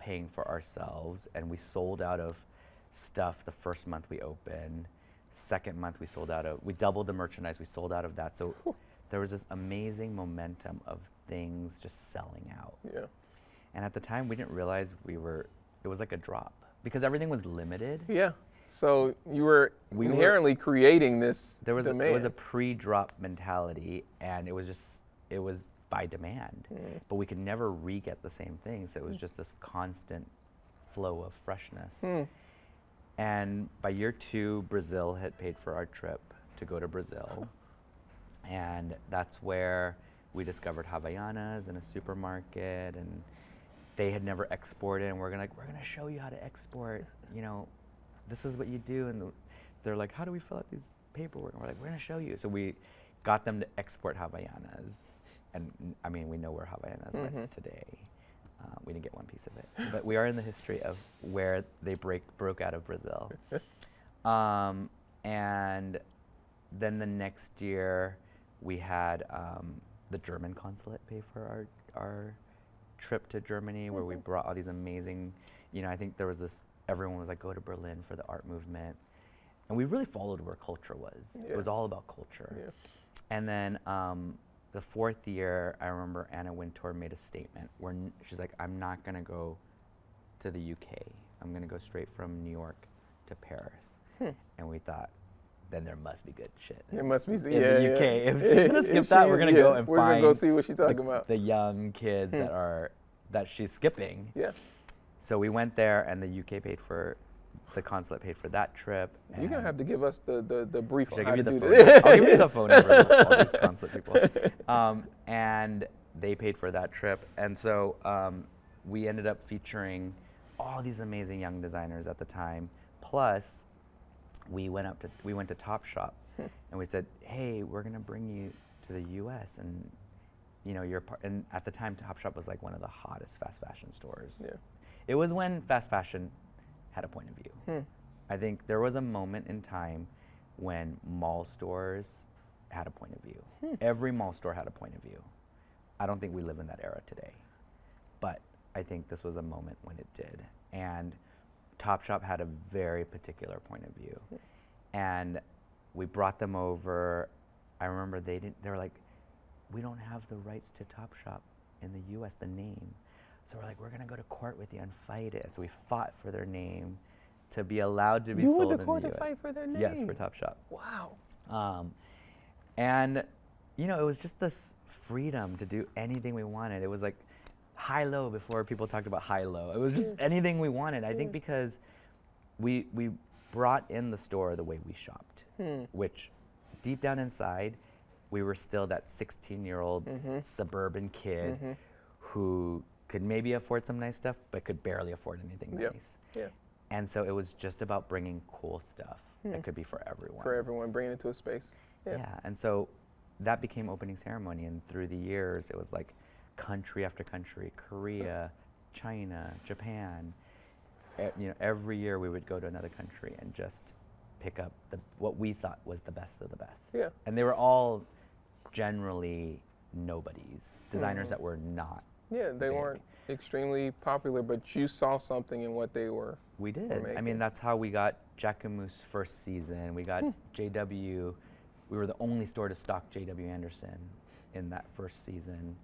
[SPEAKER 2] paying for ourselves, and we sold out of stuff the first month we opened. Second month we doubled the merchandise, we sold out of that. So there was this amazing momentum of things just selling out.
[SPEAKER 1] Yeah.
[SPEAKER 2] And at the time we didn't realize it was like a drop, because everything was limited.
[SPEAKER 1] Yeah. So you were inherently creating this demand.
[SPEAKER 2] There was a pre-drop mentality, and it was by demand. But we could never re-get the same thing, so it was just this constant flow of freshness. And by year 2, Brazil had paid for our trip to go to Brazil. And that's where we discovered Havaianas in a supermarket, and they had never exported, and we're gonna show you how to export, this is what you do. And they're like, how do we fill out these paperwork? And we're like, we're gonna show you. So we got them to export Havaianas. And I mean, we know where Havaianas went today. We didn't get one piece of it, but we are in the history of where they broke out of Brazil. And then the next year, we had the German consulate pay for our trip to Germany, where we brought all these amazing, I think there was this, everyone was like, go to Berlin for the art movement. And we really followed where culture was. Yeah. It was all about culture. Yeah. And then the 4th year, I remember Anna Wintour made a statement where she's like, I'm not going to go to the UK. I'm going to go straight from New York to Paris. And we thought, then there must be good shit.
[SPEAKER 1] It must be,
[SPEAKER 2] in the UK. If she's going to skip that, we're going to go and
[SPEAKER 1] we're
[SPEAKER 2] find
[SPEAKER 1] gonna go see what she's talking about.
[SPEAKER 2] the young kids that she's skipping.
[SPEAKER 1] Yeah.
[SPEAKER 2] So we went there, and the consulate paid for that trip.
[SPEAKER 1] You're gonna have to give us the brief on
[SPEAKER 2] Should I
[SPEAKER 1] how
[SPEAKER 2] give
[SPEAKER 1] to
[SPEAKER 2] you
[SPEAKER 1] do
[SPEAKER 2] the
[SPEAKER 1] this.
[SPEAKER 2] phone? I'll give you the phone number of all these consulate people. And they paid for that trip, and so we ended up featuring all these amazing young designers at the time. Plus, we went to Topshop, and we said, "Hey, we're gonna bring you to the U.S. and you're part." And at the time, Topshop was like one of the hottest fast fashion stores.
[SPEAKER 1] Yeah.
[SPEAKER 2] It was when fast fashion had a point of view. I think there was a moment in time when mall stores had a point of view. Every mall store had a point of view. I don't think we live in that era today, but I think this was a moment when it did. And Topshop had a very particular point of view. And we brought them over. I remember they were like, we don't have the rights to Topshop in the US, the name. So we're like, we're gonna go to court with you and fight it. So we fought for their name to be allowed to be
[SPEAKER 1] You
[SPEAKER 2] sold
[SPEAKER 1] went to
[SPEAKER 2] in
[SPEAKER 1] court
[SPEAKER 2] the
[SPEAKER 1] to
[SPEAKER 2] US.
[SPEAKER 1] fight for their name?
[SPEAKER 2] Yes, for Topshop.
[SPEAKER 1] Wow.
[SPEAKER 2] And it was just this freedom to do anything we wanted. It was like high-low before people talked about high-low. It was just anything we wanted. I think because we brought in the store the way we shopped, which deep down inside, we were still that 16-year-old suburban kid who could maybe afford some nice stuff, but could barely afford anything nice.
[SPEAKER 1] Yeah.
[SPEAKER 2] And so it was just about bringing cool stuff that could be for everyone.
[SPEAKER 1] For everyone, bringing it to a space.
[SPEAKER 2] Yeah, and so that became opening ceremony, and through the years, it was like country after country, Korea, China, Japan. Every year we would go to another country and just pick up what we thought was the best of the best.
[SPEAKER 1] Yeah.
[SPEAKER 2] And they were all generally nobodies, designers that were not.
[SPEAKER 1] Yeah, they
[SPEAKER 2] big.
[SPEAKER 1] weren't extremely popular, but you saw something in what they were.
[SPEAKER 2] We did.
[SPEAKER 1] making.
[SPEAKER 2] I mean, that's how we got Jacquemus' first season. We got JW. We were the only store to stock JW Anderson in that first season.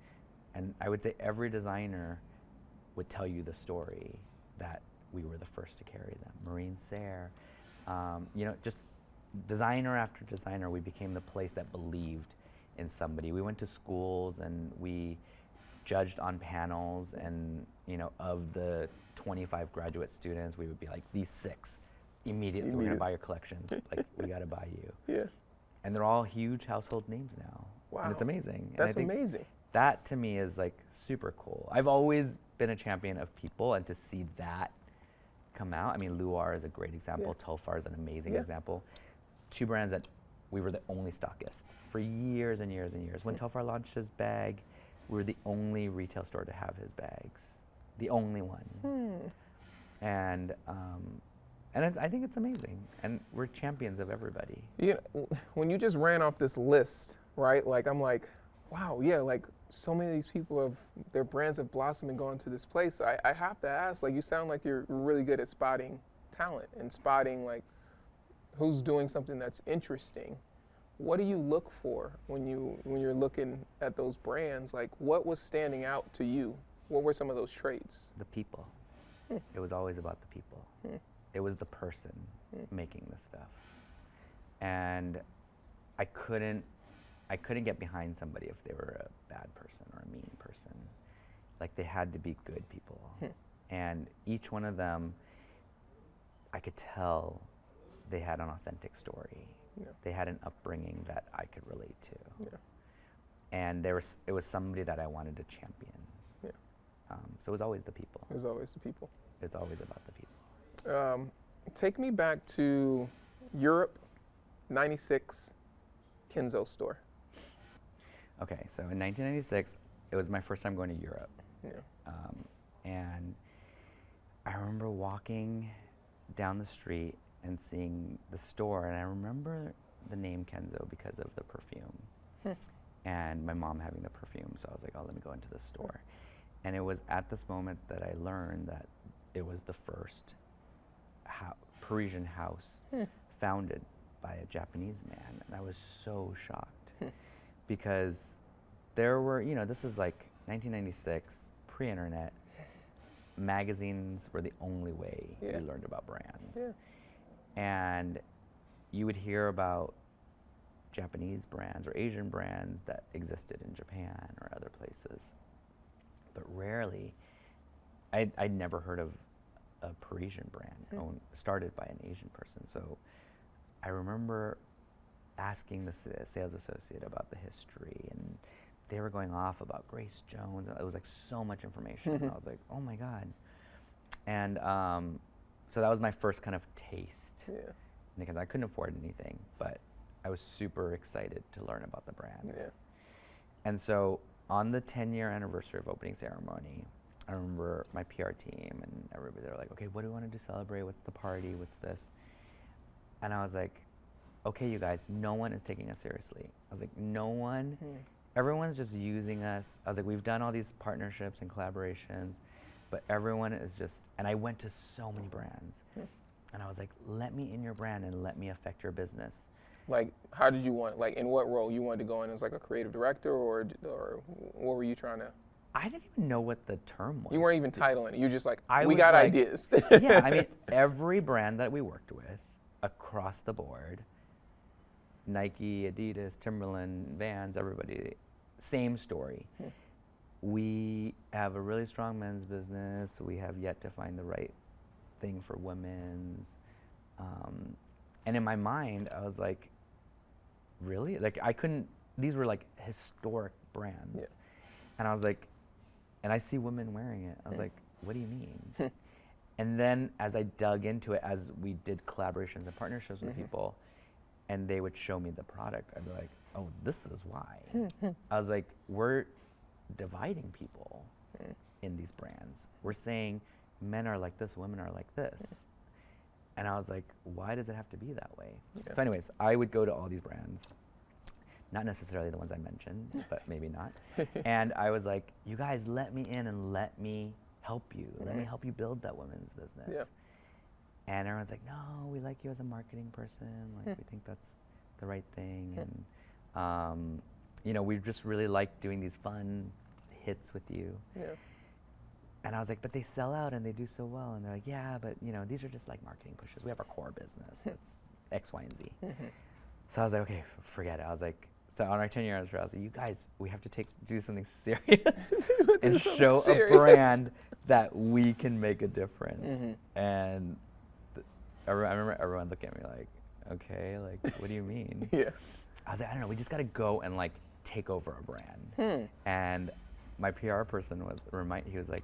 [SPEAKER 2] And I would say every designer would tell you the story that we were the first to carry them. Maureen Sayre, just designer after designer, we became the place that believed in somebody. We went to schools and we judged on panels, and of the 25 graduate students, we would be like, these 6, immediately we're gonna buy your collections. Like, we gotta buy you.
[SPEAKER 1] Yeah.
[SPEAKER 2] And they're all huge household names now.
[SPEAKER 1] Wow.
[SPEAKER 2] And it's amazing. And
[SPEAKER 1] That's
[SPEAKER 2] I think
[SPEAKER 1] amazing.
[SPEAKER 2] that to me is like super cool. I've always been a champion of people, and to see that come out. I mean, Luar is a great example. Telfar is an amazing example. 2 brands that we were the only stockist for years and years and years. When Telfar launched his bag, we were the only retail store to have his bags. The only one. And I think it's amazing. And we're champions of everybody.
[SPEAKER 1] When you just ran off this list, right? Like, I'm like, wow, yeah, like so many of these people their brands have blossomed and gone to this place. So I have to ask, like, you sound like you're really good at spotting talent and spotting like who's doing something that's interesting. What do you look for when you're looking at those brands? Like, what was standing out to you? What were some of those traits?
[SPEAKER 2] The people. It was always about the people. It was the person making the stuff. And I couldn't get behind somebody if they were a bad person or a mean person. Like, they had to be good people. And each one of them, I could tell they had an authentic story.
[SPEAKER 1] Yeah.
[SPEAKER 2] They had an upbringing that I could relate to.
[SPEAKER 1] Yeah.
[SPEAKER 2] And it was somebody that I wanted to champion.
[SPEAKER 1] Yeah.
[SPEAKER 2] So it was always the people.
[SPEAKER 1] It was always the people.
[SPEAKER 2] It's always about the people.
[SPEAKER 1] Take me back to Europe, 96, Kenzo store.
[SPEAKER 2] Okay, so in 1996, it was my first time going to Europe.
[SPEAKER 1] Yeah.
[SPEAKER 2] And I remember walking down the street and seeing the store, and I remember the name Kenzo because of the perfume. And my mom having the perfume, so I was like, oh, let me go into the store. And it was at this moment that I learned that it was the first Parisian house founded by a Japanese man. And I was so shocked because there were, you know, this is like 1996, pre-internet. Magazines were the only way
[SPEAKER 1] Yeah.
[SPEAKER 2] we learned about brands.
[SPEAKER 1] Yeah.
[SPEAKER 2] And you would hear about Japanese brands or Asian brands that existed in Japan or other places. But rarely, I'd never heard of a Parisian brand started by an Asian person. So I remember asking the sales associate about the history, and they were going off about Grace Jones. And it was like so much information. And I was like, oh my God. And so that was my first kind of taste.
[SPEAKER 1] Yeah.
[SPEAKER 2] Because I couldn't afford anything, but I was super excited to learn about the brand.
[SPEAKER 1] Yeah.
[SPEAKER 2] And so on the 10-year anniversary of opening ceremony, I remember my PR team and everybody, they were like, okay, what do we want to do celebrate? What's the party? What's this? And I was like, okay, you guys, no one is taking us seriously. I was like, no one, everyone's just using us. I was like, we've done all these partnerships and collaborations, but everyone is just, and I went to so many brands. And I was like, let me in your brand and let me affect your business.
[SPEAKER 1] Like, how did you want, like, in what role you wanted to go in as like a creative director, or what were you trying to?
[SPEAKER 2] I didn't even know what the term was.
[SPEAKER 1] You weren't even titling it. You just like,
[SPEAKER 2] I
[SPEAKER 1] we
[SPEAKER 2] was
[SPEAKER 1] got
[SPEAKER 2] like-
[SPEAKER 1] ideas.
[SPEAKER 2] Yeah, I mean, every brand that we worked with across the board, Nike, Adidas, Timberland, Vans, everybody, same story. We have a really strong men's business. We have yet to find the right thing for women's. And in my mind, I was like, really? Like, I couldn't, these were like historic brands.
[SPEAKER 1] Yeah.
[SPEAKER 2] And I was like, and I see women wearing it. I was like, what do you mean? And then as I dug into it, as we did collaborations and partnerships with people, and they would show me the product, I'd be like, oh, this is why. I was like, we're dividing people in these brands. We're saying men are like this, women are like this. And I was like, why does it have to be that way?
[SPEAKER 1] Yeah.
[SPEAKER 2] So anyways, I would go to all these brands, not necessarily the ones I mentioned, but maybe not. And I was like, you guys, let me in and let me help you. Let me help you build that women's business.
[SPEAKER 1] Yeah.
[SPEAKER 2] And everyone's like, no, we like you as a marketing person. Like, we think that's the right thing. And, you know, we just really like doing these fun hits with you.
[SPEAKER 1] Yeah.
[SPEAKER 2] And I was like, but they sell out and they do so well. And they're like, yeah, but, you know, these are just like marketing pushes. We have our core business. It's X, Y, and Z. So I was like, okay, forget it. I was like, so on our 10-year anniversary, I was like, you guys, we have to do something serious and show a brand that we can make a difference. And I remember everyone looking at me like, okay, like, what do you mean?
[SPEAKER 1] Yeah.
[SPEAKER 2] I was like, I don't know, we just got to go and like take over a brand. And my PR person he was like,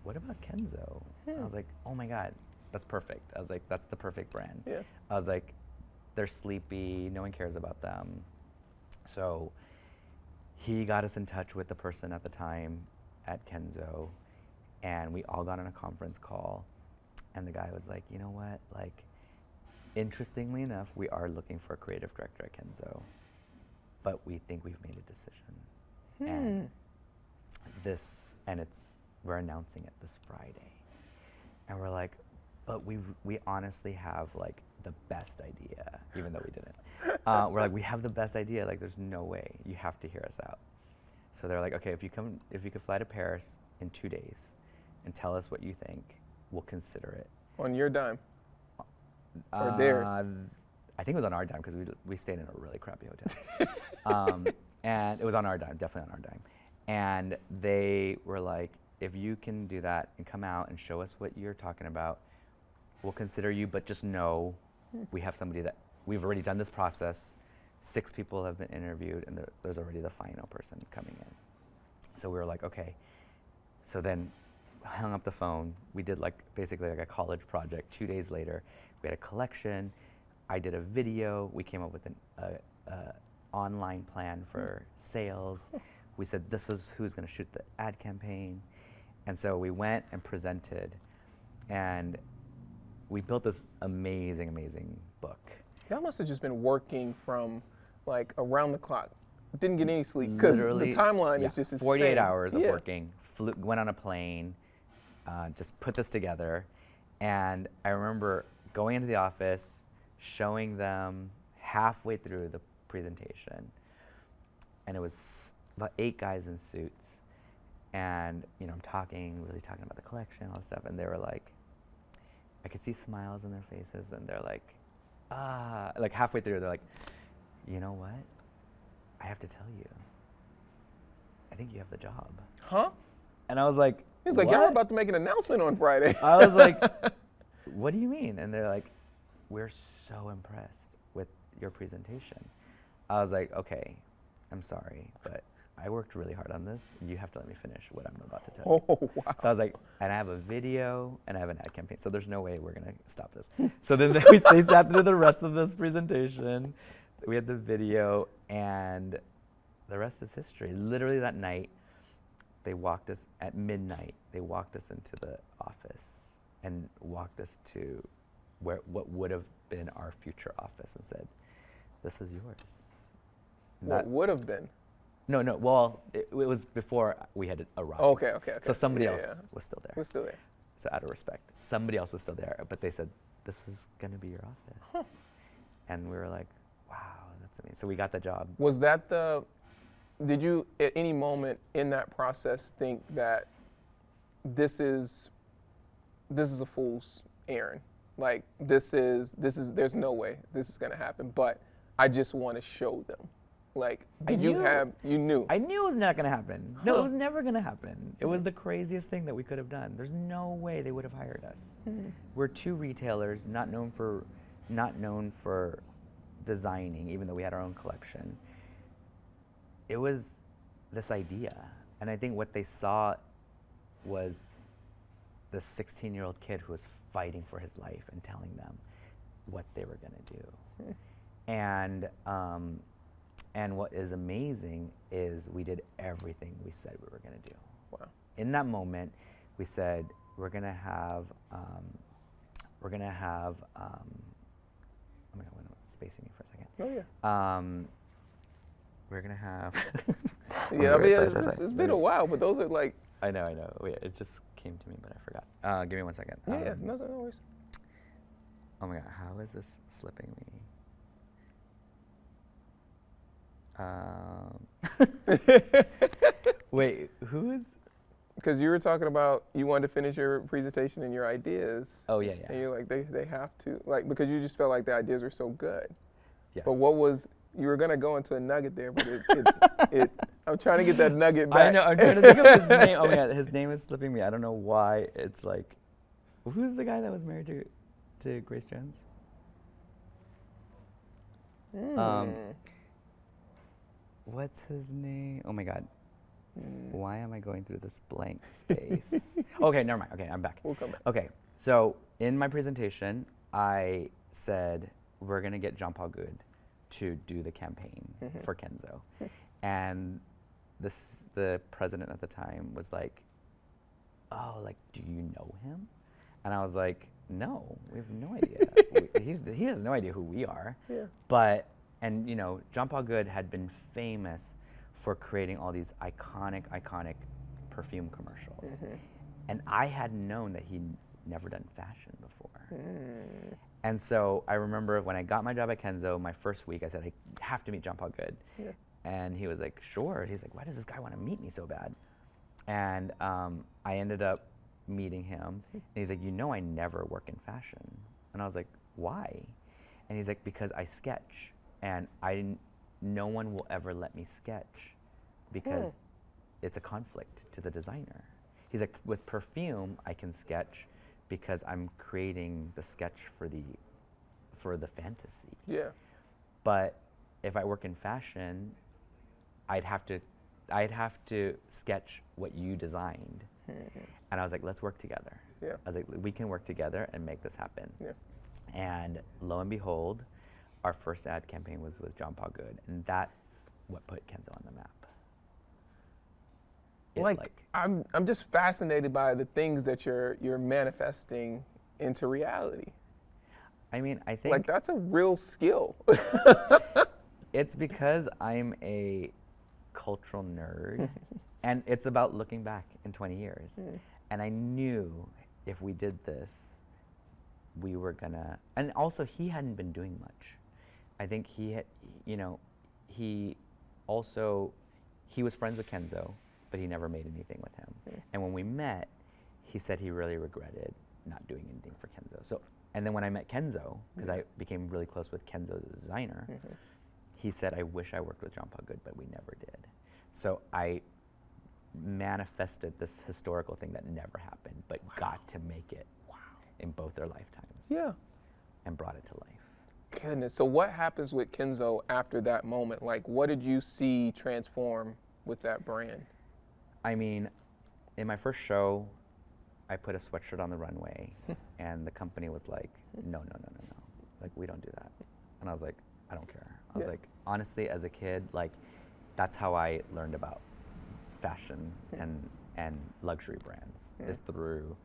[SPEAKER 2] what about Kenzo? I was like, oh my God, that's perfect. I was like, that's the perfect brand.
[SPEAKER 1] Yeah.
[SPEAKER 2] I was like, they're sleepy, no one cares about them. So he got us in touch with the person at the time at Kenzo, and we all got on a conference call, and the guy was like, you know what, like, interestingly enough, we are looking for a creative director at Kenzo, but we think we've made a decision. And we're announcing it this Friday. And we're like, but we honestly have like the best idea, even though we didn't. We're like, we have the best idea, like there's no way, you have to hear us out. So they're like, okay, if you could fly to Paris in 2 days and tell us what you think, we'll consider it.
[SPEAKER 1] On your dime. Or theirs.
[SPEAKER 2] I think it was on our dime because we stayed in a really crappy hotel. And it was on our dime, definitely on our dime. And they were like, if you can do that and come out and show us what you're talking about, we'll consider you, but just know we have somebody that, we've already done this process. 6 people have been interviewed, and there's already the final person coming in. So we were like, okay. So then hung up the phone. We did like basically like a college project. 2 days later, we had a collection. I did a video. We came up with an online plan for sales. We said, this is who's going to shoot the ad campaign. And so we went and presented, and we built this amazing, amazing book.
[SPEAKER 1] Y'all must have just been working from like around the clock. Didn't get any sleep because the timeline is just insane.
[SPEAKER 2] 48 hours of working. Went on a plane, just put this together. And I remember going into the office, showing them halfway through the presentation. And it was about 8 guys in suits, and you know, I'm really talking about the collection, all this stuff, and they were like, I could see smiles on their faces, and they're like, like halfway through, they're like, you know what? I have to tell you, I think you have the job.
[SPEAKER 1] Huh?
[SPEAKER 2] And I was like,
[SPEAKER 1] He's like,
[SPEAKER 2] what?
[SPEAKER 1] y'all are about to make an announcement on Friday.
[SPEAKER 2] I was like, what do you mean? And they're like, we're so impressed with your presentation. I was like, okay, I'm sorry, but I worked really hard on this. You have to let me finish what I'm about to tell you.
[SPEAKER 1] Oh, wow.
[SPEAKER 2] So I was like, and I have a video and I have an ad campaign, so there's no way we're gonna stop this. So then they sat through the rest of this presentation. We had the video, and the rest is history. Literally that night, they walked us at midnight. They walked us into the office and walked us to what would have been our future office and said, "This is yours." And
[SPEAKER 1] What would have been?
[SPEAKER 2] No. Well, it was before we had arrived.
[SPEAKER 1] Okay.
[SPEAKER 2] So somebody
[SPEAKER 1] Yeah,
[SPEAKER 2] else
[SPEAKER 1] yeah.
[SPEAKER 2] was still there.
[SPEAKER 1] We're still there.
[SPEAKER 2] So out of respect, somebody else was still there, but they said, "This is gonna be your office," and we were like, "Wow, that's amazing." So we got the job.
[SPEAKER 1] Was that did you at any moment in that process think that this is a fool's errand? Like there's no way this is gonna happen, but I just want to show them. Like, you knew?
[SPEAKER 2] I knew it was not going to happen. No, it was never going to happen. It was the craziest thing that we could have done. There's no way they would have hired us. We're 2 retailers, not known for designing, even though we had our own collection. It was this idea, and I think what they saw was this 16-year-old kid who was fighting for his life and telling them what they were going to do. And what is amazing is we did everything we said we were going to do.
[SPEAKER 1] Wow.
[SPEAKER 2] In that moment, we said we're going to have. Oh my God, spacing me for a second.
[SPEAKER 1] Oh yeah.
[SPEAKER 2] We're going to have.
[SPEAKER 1] Yeah, I mean,
[SPEAKER 2] Sorry.
[SPEAKER 1] it's been a while, but those are like.
[SPEAKER 2] I know. Wait, it just came to me, but I forgot. Give me 1 second.
[SPEAKER 1] Yeah, no worries.
[SPEAKER 2] Oh my God, how is this slipping me? Wait, who is?
[SPEAKER 1] Because you were talking about you wanted to finish your presentation and your ideas.
[SPEAKER 2] Oh yeah.
[SPEAKER 1] And you're like, they have to, like, because you just felt like the ideas were so good.
[SPEAKER 2] Yes.
[SPEAKER 1] But you were gonna go into a nugget there, but I'm trying to get that nugget back.
[SPEAKER 2] I know, I'm trying to think of his name. Oh my God, his name is slipping me. I don't know why. It's like, who's the guy that was married to Grace Jones? What's his name? Oh my God. Why am I going through this blank space? Okay, never mind. Okay, I'm back.
[SPEAKER 1] We'll come back.
[SPEAKER 2] Okay, so in my presentation, I said we're gonna get Jean Paul Good to do the campaign for Kenzo, and the president at the time was like, "Oh, like, do you know him?" And I was like, "No, we have no idea. He has no idea who we are."
[SPEAKER 1] Yeah.
[SPEAKER 2] But and you know, Jean Paul Good had been famous for creating all these iconic perfume commercials. And I had known that he'd never done fashion before. And so I remember when I got my job at Kenzo, my first week, I said, I have to meet Jean Paul Good.
[SPEAKER 1] Yeah.
[SPEAKER 2] And he was like, sure. He's like, why does this guy want to meet me so bad? And I ended up meeting him. And he's like, you know I never work in fashion. And I was like, why? And he's like, because I sketch. And no one will ever let me sketch because it's a conflict to the designer. He's like, with perfume, I can sketch because I'm creating the sketch for the fantasy.
[SPEAKER 1] Yeah.
[SPEAKER 2] But if I work in fashion, I'd have to sketch what you designed. And I was like, let's work together.
[SPEAKER 1] Yeah.
[SPEAKER 2] I was like, we can work together and make this happen.
[SPEAKER 1] Yeah.
[SPEAKER 2] And lo and behold, our first ad campaign was with Jean Paul Good, and that's what put Kenzo on the map.
[SPEAKER 1] I'm just fascinated by the things that you're manifesting into reality.
[SPEAKER 2] I mean, I think
[SPEAKER 1] Like, that's a real skill.
[SPEAKER 2] it's because I'm a cultural nerd, and it's about looking back in 20 years. And I knew if we did this, we were gonna, and also he hadn't been doing much. I think he he was friends with Kenzo, but he never made anything with him. And when we met, he said he really regretted not doing anything for Kenzo. So, and then when I met Kenzo, because I became really close with Kenzo, the designer, he said, I wish I worked with Jean Paul Good, but we never did. So I manifested this historical thing that never happened, but got to make it in both their lifetimes.
[SPEAKER 1] Yeah.
[SPEAKER 2] And brought it to life.
[SPEAKER 1] Goodness. So what happens with Kenzo after that moment? Like, what did you see transform with that brand?
[SPEAKER 2] I mean, in my first show, I put a sweatshirt on the runway, and the company was like, no. Like, we don't do that. And I was like, I don't care. I was like, honestly, as a kid, like, that's how I learned about fashion and luxury brands, is through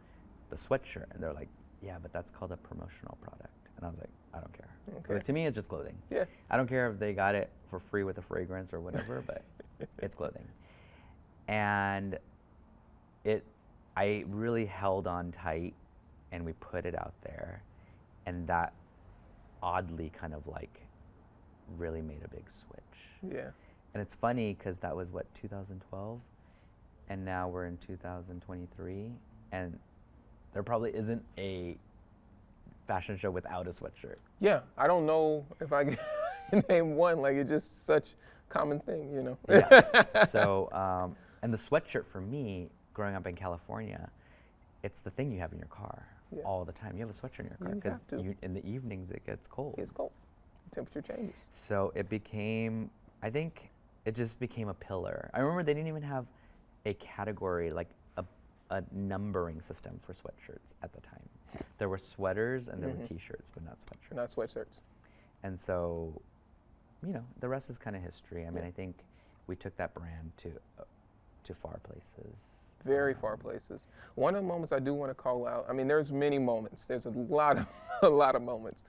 [SPEAKER 2] the sweatshirt. And they're like, yeah, but that's called a promotional product. And I was like, I don't care.
[SPEAKER 1] Okay.
[SPEAKER 2] Like, to me, it's just clothing.
[SPEAKER 1] Yeah.
[SPEAKER 2] I don't care if they got it for free with a fragrance or whatever, but it's clothing. And I really held on tight, and we put it out there, and that oddly kind of like really made a big switch.
[SPEAKER 1] Yeah.
[SPEAKER 2] And it's funny because that was what, 2012, and now we're in 2023, and there probably isn't a fashion show without a sweatshirt.
[SPEAKER 1] Yeah. I don't know if I can name one. Like, it's just such a common thing, you know?
[SPEAKER 2] Yeah. So, and the sweatshirt for me, growing up in California, it's the thing you have in your car all the time. You have a sweatshirt in your car because in the evenings it gets cold.
[SPEAKER 1] It's cold. Temperature changes.
[SPEAKER 2] So it became, I think it just became a pillar. I remember they didn't even have a category, like a numbering system for sweatshirts at the time. There were sweaters and there were t-shirts, but not sweatshirts.
[SPEAKER 1] Not sweatshirts.
[SPEAKER 2] And so, you know, the rest is kind of history. I mean, I think we took that brand to far places.
[SPEAKER 1] Very far places. One of the moments I do want to call out, I mean, there's many moments. There's a lot of moments.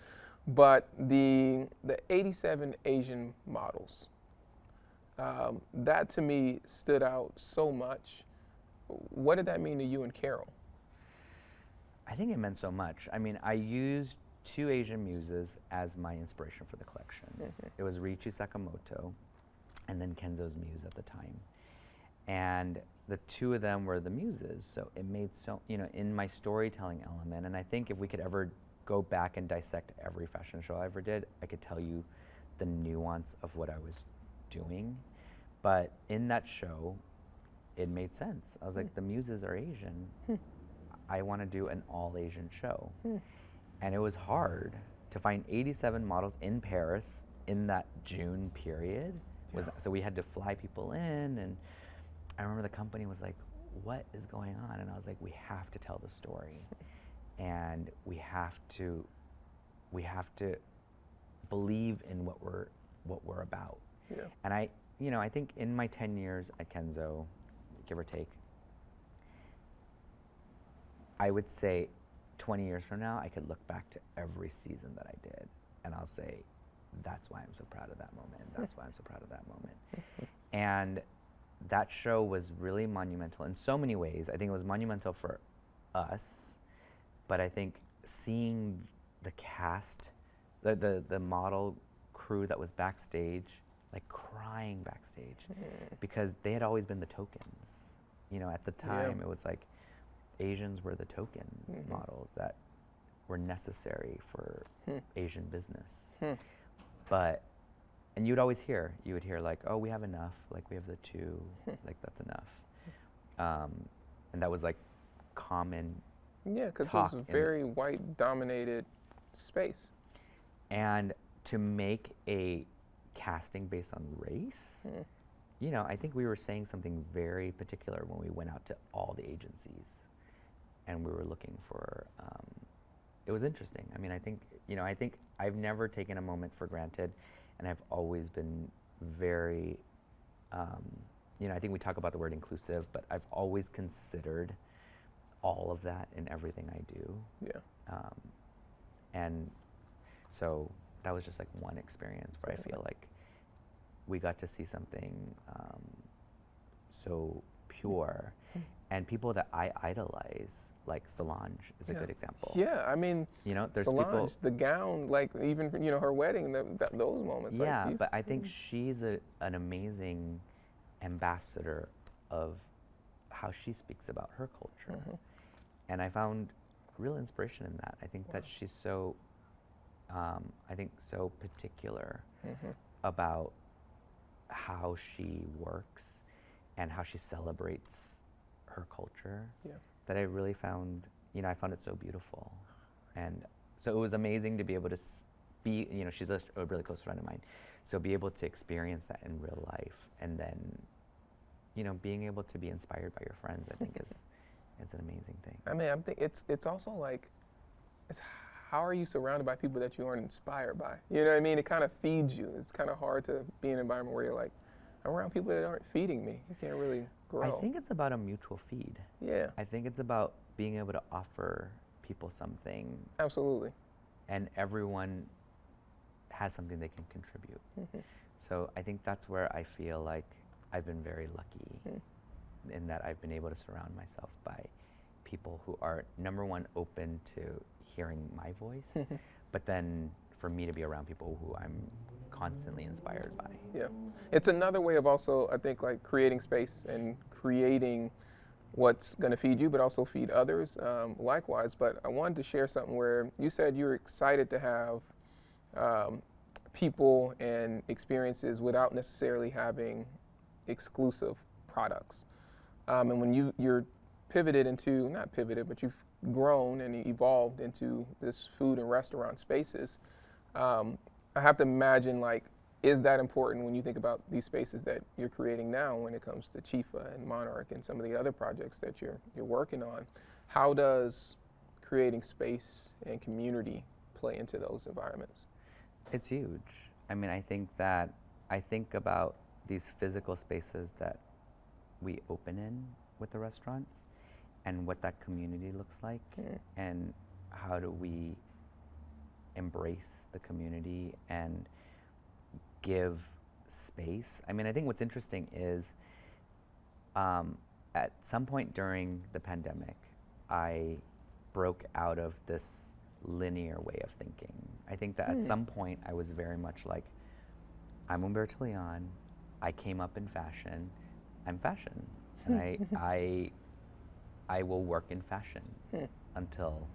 [SPEAKER 1] But the 87 Asian models, that to me stood out so much. What did that mean to you and Carol?
[SPEAKER 2] I think it meant so much. I mean, I used 2 Asian muses as my inspiration for the collection. It was Riichi Sakamoto and then Kenzo's muse at the time. And the 2 of them were the muses, so it made so, you know, in my storytelling element, and I think if we could ever go back and dissect every fashion show I ever did, I could tell you the nuance of what I was doing. But in that show, it made sense. I was like, the muses are Asian. I want to do an all Asian show. And it was hard to find 87 models in Paris in that June period. So we had to fly people in, and I remember the company was like, what is going on? And I was like, we have to tell the story. And we have to believe in what we're about.
[SPEAKER 1] Yeah.
[SPEAKER 2] And I think in my 10 years at Kenzo, give or take, I would say 20 years from now, I could look back to every season that I did, and I'll say, that's why I'm so proud of that moment. That's why I'm so proud of that moment. And that show was really monumental in so many ways. I think it was monumental for us, but I think seeing the cast, the model crew that was backstage, like crying backstage, because they had always been the tokens. You know, at the time, it was like Asians were the token models that were necessary for Asian business. But, and you would hear like, oh, we have enough, like we have the 2, like that's enough. And that was like common.
[SPEAKER 1] Yeah, because it was a very white-dominated space. And
[SPEAKER 2] to make a casting based on race, you know, I think we were saying something very particular when we went out to all the agencies, and we were looking for. It was interesting. I mean, I think I've never taken a moment for granted, and I've always been very. I think we talk about the word inclusive, but I've always considered all of that in everything I do.
[SPEAKER 1] Yeah.
[SPEAKER 2] And so that was just like one experience where I feel like we got to see something so pure, and people that I idolize, like Solange is a good example.
[SPEAKER 1] Yeah, I mean,
[SPEAKER 2] you know, there's
[SPEAKER 1] Solange,
[SPEAKER 2] people,
[SPEAKER 1] the gown, like even her wedding, those moments.
[SPEAKER 2] Yeah,
[SPEAKER 1] like,
[SPEAKER 2] but I think she's an amazing ambassador of how she speaks about her culture.
[SPEAKER 1] Mhm.
[SPEAKER 2] And I found real inspiration in that. I think that
[SPEAKER 1] Wow.
[SPEAKER 2] she's so, so particular
[SPEAKER 1] Mhm.
[SPEAKER 2] about how she works and how she celebrates her culture,
[SPEAKER 1] Yeah.
[SPEAKER 2] that I really found, I found it so beautiful. And so it was amazing to be able to be, she's a really close friend of mine. So be able to experience that in real life, and then, being able to be inspired by your friends, I think is an amazing thing.
[SPEAKER 1] I mean, I think it's also like, it's how are you surrounded by people that you aren't inspired by? You know what I mean? It kind of feeds you. It's kind of hard to be in an environment where you're like, I'm around people that aren't feeding me. You can't really grow.
[SPEAKER 2] I think it's about a mutual feed.
[SPEAKER 1] Yeah,
[SPEAKER 2] I think it's about being able to offer people something,
[SPEAKER 1] absolutely.
[SPEAKER 2] and everyone has something they can contribute.
[SPEAKER 1] Mhm.
[SPEAKER 2] So I think that's where I feel like I've been very lucky in that I've been able to surround myself by people who are, number one, open to hearing my voice, but then for me to be around people who I'm constantly inspired by.
[SPEAKER 1] Yeah, it's another way of also, I think, like creating space and creating what's going to feed you, but also feed others. Likewise, but I wanted to share something where you said you were excited to have people and experiences without necessarily having exclusive products. And when you're pivoted into, not pivoted, but you've grown and evolved into this food and restaurant spaces, I have to imagine, like, is that important when you think about these spaces that you're creating now when it comes to Chifa and Monarch and some of the other projects that you're working on? How does creating space and community play into those environments?
[SPEAKER 2] It's huge. I mean, I think about these physical spaces that we open in with the restaurants and what that community looks like, and how do we embrace the community and give space. I mean, I think what's interesting is at some point during the pandemic, I broke out of this linear way of thinking. I think that at some point I was very much like, I'm Humberto Leon, I came up in fashion, I'm fashion, and I will work in fashion until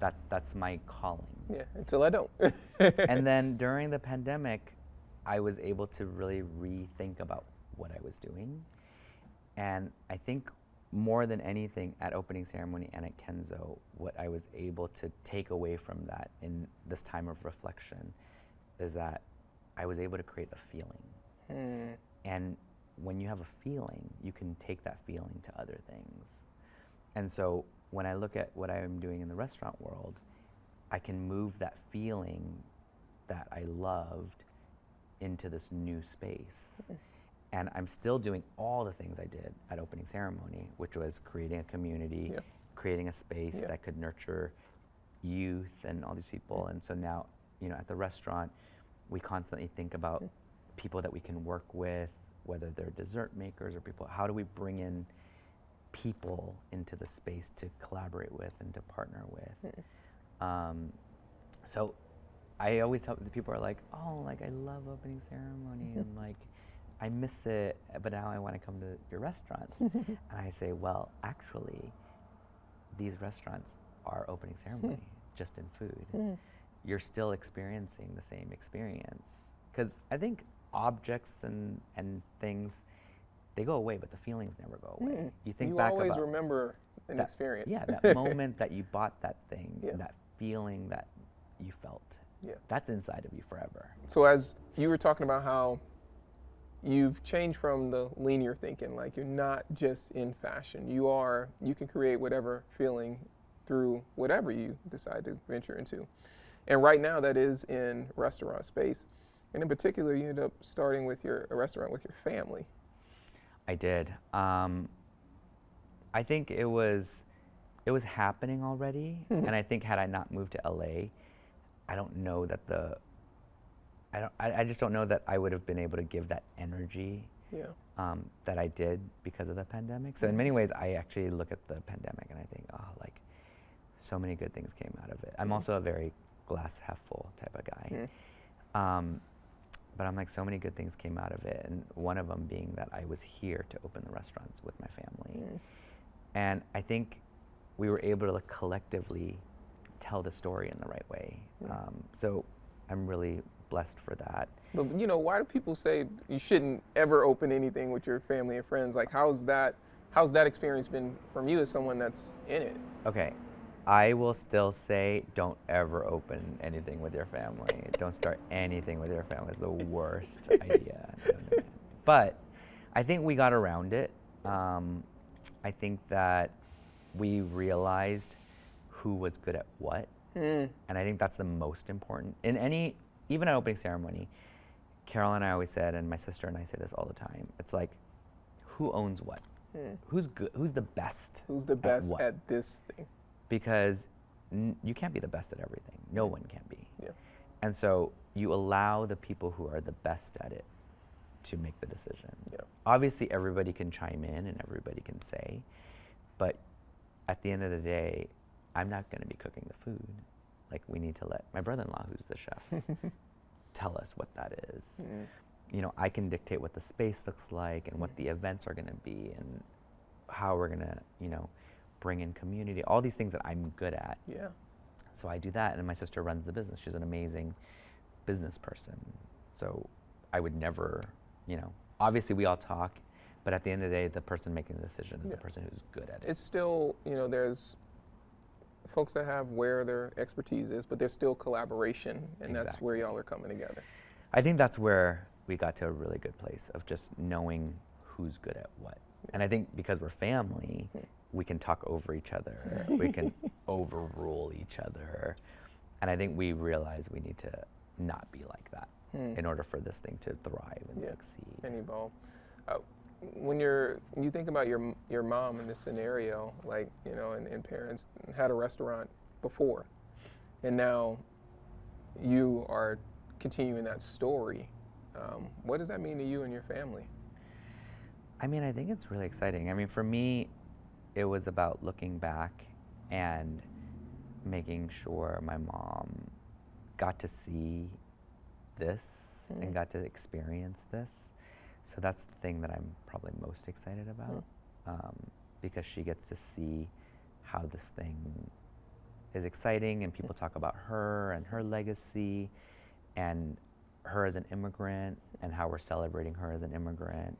[SPEAKER 2] that's my calling.
[SPEAKER 1] Yeah, until I don't.
[SPEAKER 2] And then during the pandemic, I was able to really rethink about what I was doing. And I think more than anything at opening ceremony and at Kenzo, what I was able to take away from that in this time of reflection is that I was able to create a feeling. And when you have a feeling, you can take that feeling to other things. And so when I look at what I'm doing in the restaurant world, I can move that feeling that I loved into this new space. And I'm still doing all the things I did at opening ceremony, which was creating a community, creating a space that could nurture youth and all these people. And so now, at the restaurant, we constantly think about people that we can work with, whether they're dessert makers or people. How do we bring in people into the space to collaborate with and to partner with? So I always tell the people are like, oh, like I love opening ceremony and like I miss it, but now I want to come to your restaurants. And I say, well, actually, these restaurants are opening ceremony, just in food. You're still experiencing the same experience. Because I think objects and things, they go away, but the feelings never go away. You think
[SPEAKER 1] you
[SPEAKER 2] back
[SPEAKER 1] always
[SPEAKER 2] about
[SPEAKER 1] remember an
[SPEAKER 2] that
[SPEAKER 1] experience.
[SPEAKER 2] Yeah, that moment that you bought that thing,
[SPEAKER 1] Yeah.
[SPEAKER 2] that feeling that you felt.
[SPEAKER 1] Yeah.
[SPEAKER 2] That's inside of you forever.
[SPEAKER 1] So as you were talking about how you've changed from the linear thinking, like you're not just in fashion. You can create whatever feeling through whatever you decide to venture into. And right now that is in restaurant space. And in particular, you end up starting with a restaurant with your family.
[SPEAKER 2] I did. I think it was happening already, and I think had I not moved to LA, I don't know that I just don't know that I would have been able to give that energy that I did because of the pandemic. So in many ways, I actually look at the pandemic and I think, oh, like so many good things came out of it. I'm also a very glass half full type of guy. But I'm like, so many good things came out of it, and one of them being that I was here to open the restaurants with my family. And I think we were able to like collectively tell the story in the right way. So I'm really blessed for that.
[SPEAKER 1] But you know, why do people say you shouldn't ever open anything with your family and friends? Like, how's that experience been from you as someone that's in it?
[SPEAKER 2] Okay, I will still say don't ever open anything with your family. Don't start anything with your family. It's the worst idea. No. But I think we got around it. I think that we realized who was good at what. And I think that's the most important. In any, even an opening ceremony, Carol and I always said, and my sister and I say this all the time, it's like, who owns what? Who's good? Who's the best?
[SPEAKER 1] Who's the best
[SPEAKER 2] what?
[SPEAKER 1] at this thing?
[SPEAKER 2] Because you can't be the best at everything. No one can be.
[SPEAKER 1] Yeah.
[SPEAKER 2] And so you allow the people who are the best at it to make the decision.
[SPEAKER 1] Yeah.
[SPEAKER 2] Obviously, everybody can chime in and everybody can say, but at the end of the day, I'm not going to be cooking the food. Like, we need to let my brother-in-law, who's the chef, tell us what that is. You know, I can dictate what the space looks like and what the events are going to be and how we're going to, you know, bring in community, all these things that I'm good at.
[SPEAKER 1] Yeah.
[SPEAKER 2] So I do that, and my sister runs the business. She's an amazing business person. So I would never, you know, obviously we all talk, but at the end of the day, the person making the decision is the person who's good at it.
[SPEAKER 1] It's still, you know, there's folks that have where their expertise is, but there's still collaboration, and that's where y'all are coming together.
[SPEAKER 2] I think that's where we got to a really good place of just knowing who's good at what. And I think because we're family, we can talk over each other. We can overrule each other. And I think we realize we need to not be like that in order for this thing to thrive and succeed.
[SPEAKER 1] And evolve. When you think about your mom in this scenario, like, you know, and parents had a restaurant before, and now you are continuing that story. What does that mean to you and your family?
[SPEAKER 2] I mean, I think it's really exciting. I mean, for me, it was about looking back and making sure my mom got to see this and got to experience this. So that's the thing that I'm probably most excited about, because she gets to see how this thing is exciting, and people talk about her and her legacy and her as an immigrant and how we're celebrating her as an immigrant.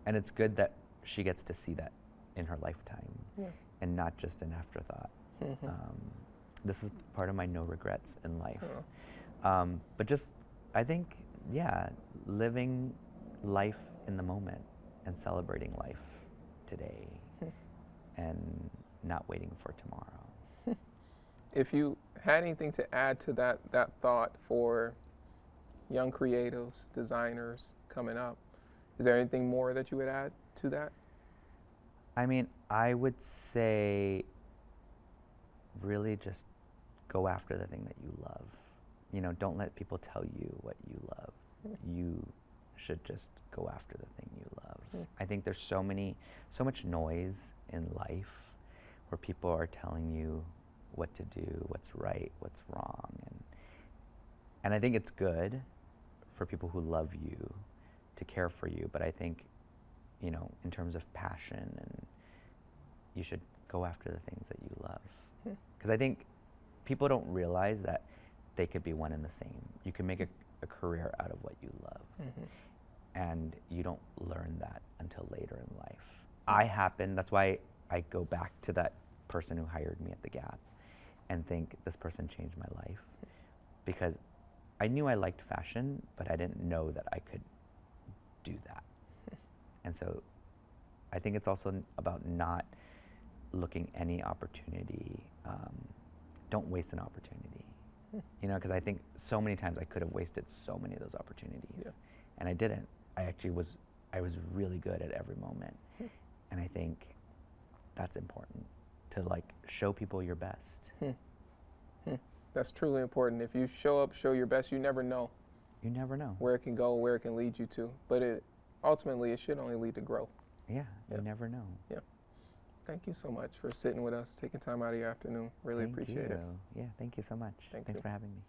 [SPEAKER 2] And it's good that she gets to see that in her lifetime and not just an afterthought. This is part of my no regrets in life. But just, I think, living life in the moment and celebrating life today and not waiting for tomorrow.
[SPEAKER 1] If you had anything to add to that thought for young creatives, designers coming up, is there anything more that you would add to that?
[SPEAKER 2] I mean, I would say really just go after the thing that you love. You know, don't let people tell you what you love. You should just go after the thing you love. I think there's so much noise in life where people are telling you what to do, what's right, what's wrong. And I think it's good for people who love you to care for you, but I think, you know, in terms of passion, and you should go after the things that you love. Because I think people don't realize that they could be one and the same. You can make a career out of what you love. And you don't learn that until later in life. That's why I go back to that person who hired me at the Gap and think this person changed my life, because I knew I liked fashion, but I didn't know that I could do that. And so I think it's also about not looking any opportunity. Don't waste an opportunity. You know, because I think so many times I could have wasted so many of those opportunities, and I didn't. I was really good at every moment, and I think that's important, to like show people your best.
[SPEAKER 1] That's truly important. If you show up, show your best, you never know.
[SPEAKER 2] You never know
[SPEAKER 1] where it can go, where it can lead you to. But ultimately, it should only lead to growth.
[SPEAKER 2] You never know.
[SPEAKER 1] Thank you so much for sitting with us, taking time out of your afternoon. Really appreciate it.
[SPEAKER 2] Yeah, thank you so much. Thanks for having me.